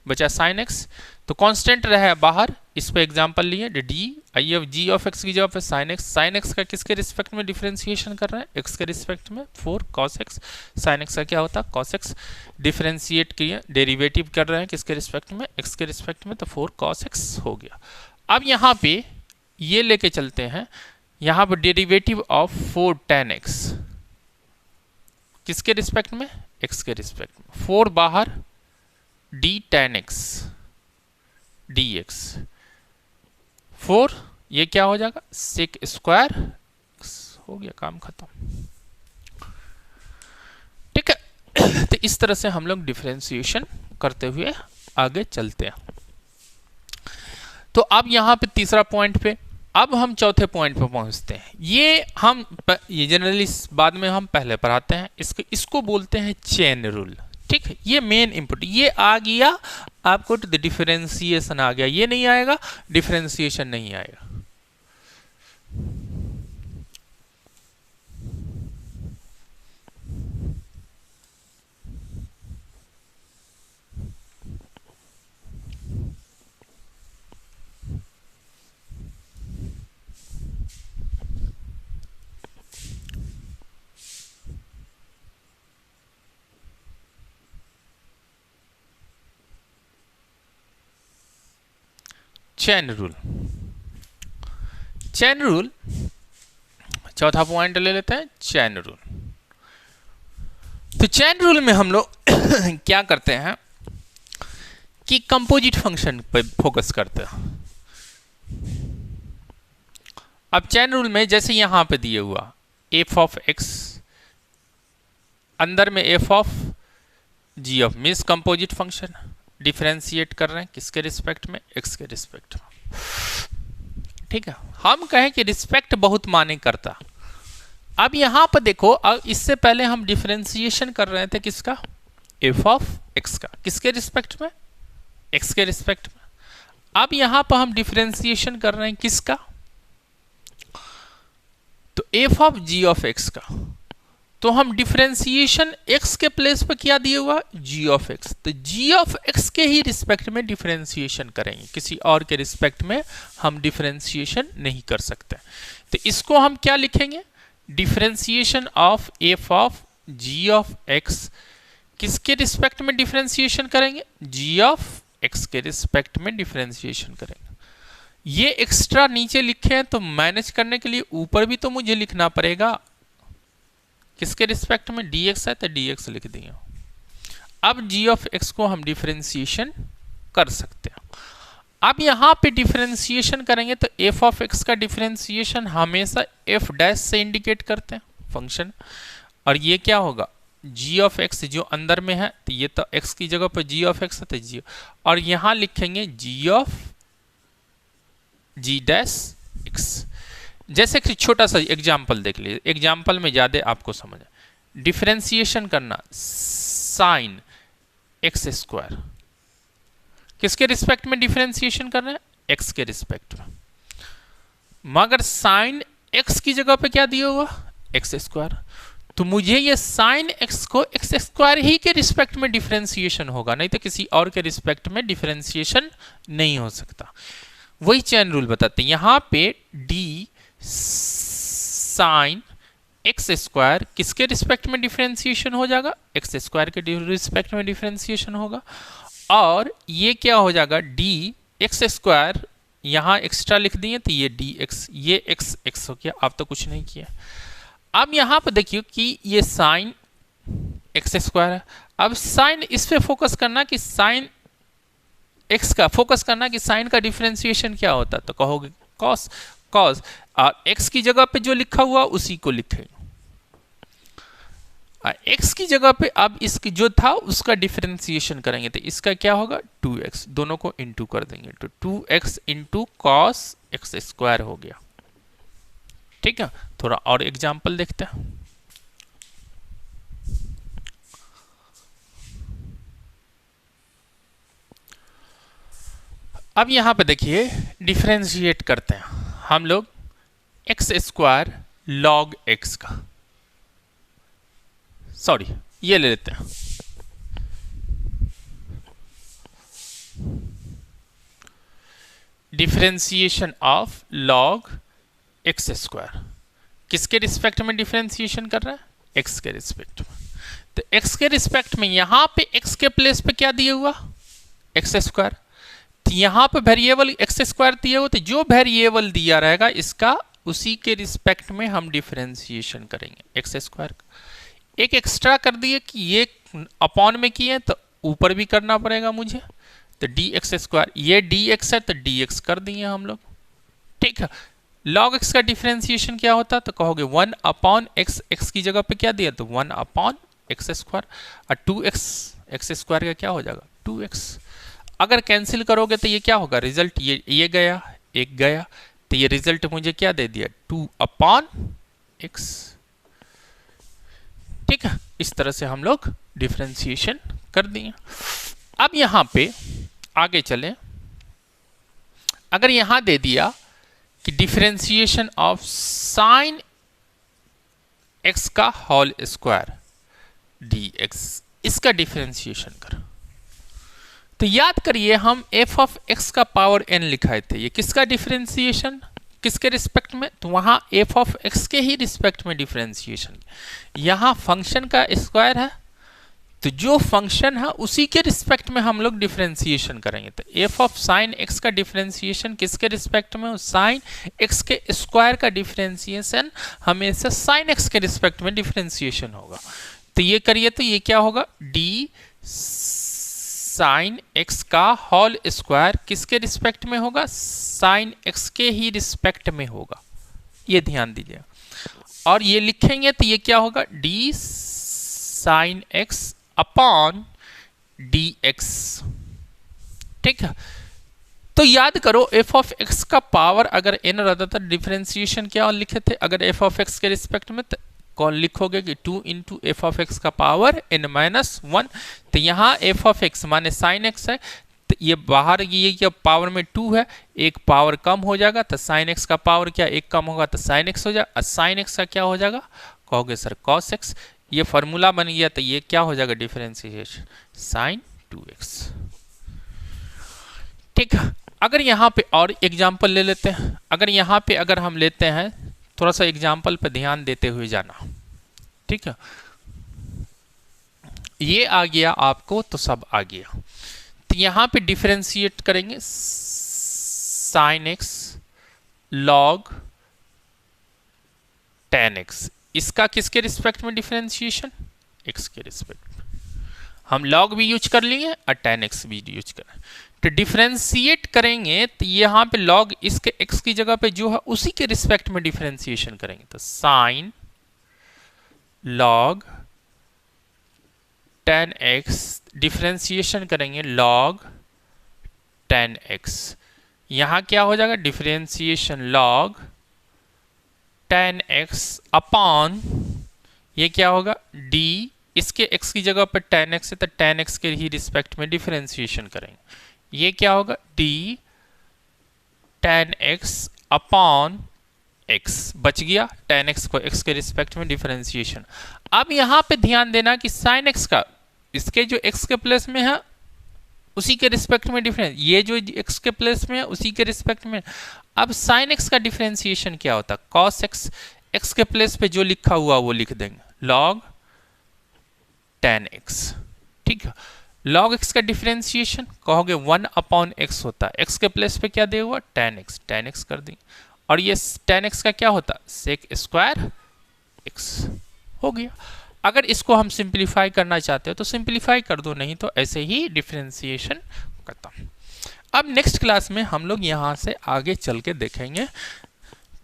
बचा साइन एक्स। तो कांस्टेंट रहा बाहर, इस पे एग्जांपल लिए, d i of g of x की जगह पे साइन एक्स। साइन एक्स का किसके रिस्पेक्ट में डिफरेंशिएशन कर रहे हैं, एक्स के रिस्पेक्ट में, 4 कॉस एक्स। साइन एक्स का क्या होता है, कॉस एक्स। डिफरेंशिएट किए, डेरिवेटिव कर रहे हैं किसके रिस्पेक्ट में, एक्स के रिस्पेक्ट में, तो 4 कॉस एक्स हो गया। अब यहाँ पे ये लेके चलते हैं, यहाँ पर डेरिवेटिव ऑफ 4 tan x किसके रिस्पेक्ट में, x के रिस्पेक्ट में। 4 बाहर, d tan x dx। 4 ये क्या हो जाएगा, सेक स्क्वायर x। हो गया, काम खत्म। ठीक है, तो इस तरह से हम लोग डिफरेंशिएशन करते हुए आगे चलते हैं। तो अब यहां पे तीसरा पॉइंट पे, अब हम चौथे पॉइंट पे पहुंचते हैं। ये जनरली बाद में हम पहले पढ़ाते हैं, इसको बोलते हैं चेन रूल। ठीक है, ये मेन इंपुट, ये आ गया आपको तो डिफरेंशिएशन आ गया, ये नहीं आएगा डिफरेंशिएशन नहीं आएगा। चेन रूल, चेन रूल चौथा पॉइंट ले लेते हैं, चेन रूल। तो चेन रूल में हम लोग क्या करते हैं कि कंपोजिट फंक्शन पर फोकस करते हैं। अब चेन रूल में जैसे यहां पे दिए हुआ एफ ऑफ एक्स, अंदर में f of g of, means composite function, differentiate कर रहे हैं किसके रिस्पेक्ट में, एक्स के रिस्पेक्ट में। ठीक है, हम कहें कि रिस्पेक्ट बहुत माने करता। अब यहां पर देखो, अब इससे पहले हम डिफरेंशिएशन कर रहे थे किसका, एफ ऑफ एक्स का, किसके रिस्पेक्ट में, एक्स के रिस्पेक्ट में। अब यहां पर हम डिफरेंशिएशन कर रहे हैं किसका, तो f of g of x का। तो हम डिफरेंशिएशन x के प्लेस पर क्या दिया हुआ, g ऑफ x। तो g ऑफ x के ही रिस्पेक्ट में डिफरेंशिएशन करेंगे, किसी और के रिस्पेक्ट में हम डिफरेंशिएशन नहीं कर सकते। तो इसको हम क्या लिखेंगे, differentiation of f of g of x किसके रिस्पेक्ट में डिफरेंशिएशन करेंगे, g ऑफ x के रिस्पेक्ट में डिफरेंशिएशन करेंगे। ये एक्स्ट्रा नीचे लिखे हैं, तो मैनेज करने के लिए ऊपर भी तो मुझे लिखना पड़ेगा, किसके रिस्पेक्ट में, dx है तो dx लिख दिया। अब g ऑफ x को हम डिफरेंशिएशन कर सकते हैं। अब यहां पे डिफरेंशिएशन करेंगे तो f ऑफ x का डिफरेंशिएशन हमेशा f डैश से इंडिकेट करते हैं फंक्शन, और ये क्या होगा, g ऑफ x जो अंदर में है, तो ये तो x की जगह पर g ऑफ x है तो g, और यहां लिखेंगे g of g dash x। जैसे कि छोटा सा एग्जाम्पल देख लीजिए, एग्जाम्पल में ज़्यादा आपको समझ, डिफरेंशिएशन करना साइन एक्स स्क्वायर, किसके रिस्पेक्ट में डिफरेंशिएशन कर रहे हैं, एक्स के रिस्पेक्ट में। मगर साइन एक्स की जगह पे क्या दिया हुआ, एक्स स्क्वायर। तो मुझे ये साइन एक्स को एक्स स्क्वायर ही के रिस्पेक्ट में डिफरेंशिएशन होगा, नहीं तो किसी और के रिस्पेक्ट में डिफरेंशिएशन नहीं हो सकता। वही चेन रूल बताते हैं। यहां पे डी साइन एक्स स्क्वायर किसके रिस्पेक्ट में डिफरेंशिएशन हो जाएगा, एक्स स्क्वायर के रिस्पेक्ट में डिफरेंशिएशन होगा। और ये क्या हो जाएगा, डी एक्स स्क्वायर, यहां एक्स्ट्रा लिख दिए तो ये डी एक्स, ये एक्स एक्स हो गया, आप तो कुछ नहीं किया। अब यहां पर देखिए कि ये साइन एक्स स्क्वायर है। अब साइन इस पे फोकस करना कि साइन एक्स का फोकस करना कि साइन का डिफरेंशिएशन क्या होता है, तो कहोगे कॉस, कॉस, और एक्स की जगह पे जो लिखा हुआ उसी को लिखेंगे। एक्स की जगह पे अब इसकी जो था उसका डिफरेंशिएशन करेंगे, तो इसका क्या होगा 2x, दोनों को इंटू कर देंगे, तो 2x into cos x square हो गया। ठीक है, थोड़ा और एग्जाम्पल देखते हैं। अब यहाँ पे देखिए डिफ्रेंशिएट करते हैं हम लोग एक्स स्क्वायर लॉग एक्स का, सॉरी ये ले लेते हैं differentiation of log x square. किसके रिस्पेक्ट में डिफरेंशिएशन कर रहा है? एक्स के रिस्पेक्ट में। तो एक्स के रिस्पेक्ट में यहां पे एक्स के प्लेस पे क्या दिया हुआ? X square. तो यहां पे वेरिएबल एक्स स्क्वायर दिया हुआ, तो जो वेरिएबल दिया रहेगा इसका उसी के रिस्पेक्ट में हम डिफरेंशिएशन करेंगे एक्स स्क्वायर। एक एक्स्ट्रा कर दिए कि ये अपॉन में किए तो ऊपर भी करना पड़ेगा मुझे, तो डी एक्स स्क्वायर, ये डी एक्स है तो डी एक्स कर दिए हम लोग, ठीक है। लॉग एक्स का डिफरेंशिएशन क्या होता है? तो कहोगे 1 अपॉन एक्स, एक्स की जगह पे क्या दिया तो 1 अपॉन एक्स स्क्वायर, और 2x एक्स स्क्वायर का क्या हो जाएगा 2x। अगर कैंसिल करोगे तो ये क्या होगा रिजल्ट, ये गया एक गया, तो ये रिजल्ट मुझे क्या दे दिया 2 अपॉन एक्स, ठीक है। इस तरह से हम लोग डिफरेंशिएशन कर दिए। अब यहां पे आगे चलें, अगर यहां दे दिया कि डिफरेंशिएशन ऑफ साइन एक्स का होल स्क्वायर डी एक्स, इसका डिफरेंशिएशन कर, तो याद करिए हम एफ ऑफ एक्स का पावर एन लिखाए थे, ये किसका डिफरेंशिएशन किसके रिस्पेक्ट में? तो वहां एफ ऑफ एक्स के ही रिस्पेक्ट में डिफरेंशिएशन, यहां फंक्शन का स्क्वायर है तो जो फंक्शन है उसी के रिस्पेक्ट में हम लोग डिफरेंशिएशन करेंगे। तो एफ ऑफ साइन एक्स का डिफरेंशिएशन किसके रिस्पेक्ट में? साइन एक्स के स्क्वायर का डिफरेंशिएशन हमेशा साइन एक्स के रिस्पेक्ट में डिफरेंशिएशन होगा। तो ये करिए तो ये क्या होगा डी साइन एक्स का होल स्क्वायर किसके रिस्पेक्ट में होगा? साइन एक्स के ही रिस्पेक्ट में होगा, ये ध्यान दीजिए। और ये लिखेंगे तो ये क्या होगा D sine x upon D x, ठीक है। तो याद करो एफ ऑफ एक्स का पावर अगर एन रहता था, डिफरेंशिएशन क्या लिखे थे अगर एफ ऑफ एक्स के रिस्पेक्ट में? कौन लिखोगे कि 2 इंटू एफ ऑफ एक्स का पावर एन माइनस 1। तो यहाँ एफ ऑफ एक्स माने साइन एक्स है, तो ये बाहर ये पावर में 2 है, एक पावर कम हो जाएगा तो साइन एक्स का पावर क्या एक कम होगा तो साइन एक्स हो जाएगा, और साइन एक्स का क्या हो जाएगा कहोगे सर कॉस एक्स। ये फॉर्मूला बन गया तो ये क्या हो जाएगा डिफरेंशिएशन साइन 2x, ठीक है। अगर यहाँ पे और एग्जाम्पल ले लेते हैं, अगर यहाँ पे अगर हम लेते हैं थोड़ा सा एग्जाम्पल पे ध्यान देते हुए जाना, ठीक है। ये आ गया आपको तो सब आ गया, तो यहाँ पे डिफरेंशिएट करेंगे sine x log ten x, इसका किसके रिस्पेक्ट में डिफरेंशिएशन एक्स के रिस्पेक्ट में। हम लॉग भी यूज कर लिए और टेन एक्स भी यूज करें, तो डिफरेंशिएट करेंगे तो यहाँ पे लॉग इसके एक्स की जगह पे जो है उसी के रिस्पेक्ट में डिफरेंशिएशन करेंगे, तो sign log ten x differentiation करेंगे लॉग टेन एक्स, यहाँ क्या हो जाएगा differentiation log ten x upon ये क्या होगा डी, इसके x की जगह पर टेन एक्स है तो टेन एक्स के ही रिस्पेक्ट में डिफरेंशिएशन करेंगे, ये क्या होगा D ten x upon x, बच गया टेन एक्स को x के रिस्पेक्ट में डिफरेंशिएशन। अब यहाँ पे ध्यान देना कि साइन एक्स का इसके जो x के प्लेस में है उसी के रिस्पेक्ट में डिफरेंस, ये जो x के प्लेस में है उसी के रिस्पेक्ट में। अब साइन एक्स का डिफरेंशिएशन क्या होता है कॉस एक्स, एक्स के प्लेस पे जो लिखा हुआ वो लिख देंगे लॉग टेन एक्स, ठीक है। लॉग एक्स का डिफरेंशिएशन कहोगे 1 अपॉन एक्स होता है, एक्स के प्लेस पे क्या दिया हुआ टेन एक्स कर देंगे, और ये टेन एक्स का क्या होता है सेक स्क्वायर एक्स हो गया। अगर इसको हम सिंप्लीफाई करना चाहते हो तो सिंप्लीफाई कर दो, नहीं तो ऐसे ही डिफरेंशिएशन करता हूं। अब नेक्स्ट क्लास में हम लोग यहाँ से आगे चल के देखेंगे,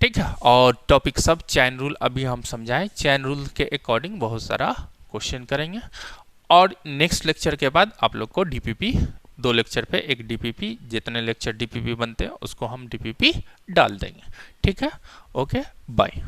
ठीक है। और टॉपिक सब चैन रूल अभी हम समझाएं, चैन रूल के अकॉर्डिंग बहुत सारा क्वेश्चन करेंगे, और नेक्स्ट लेक्चर के बाद आप लोग को डीपीपी 2 लेक्चर पे एक डीपीपी, जितने लेक्चर डीपीपी बनते हैं उसको हम डीपीपी डाल देंगे, ठीक है। Okay bye.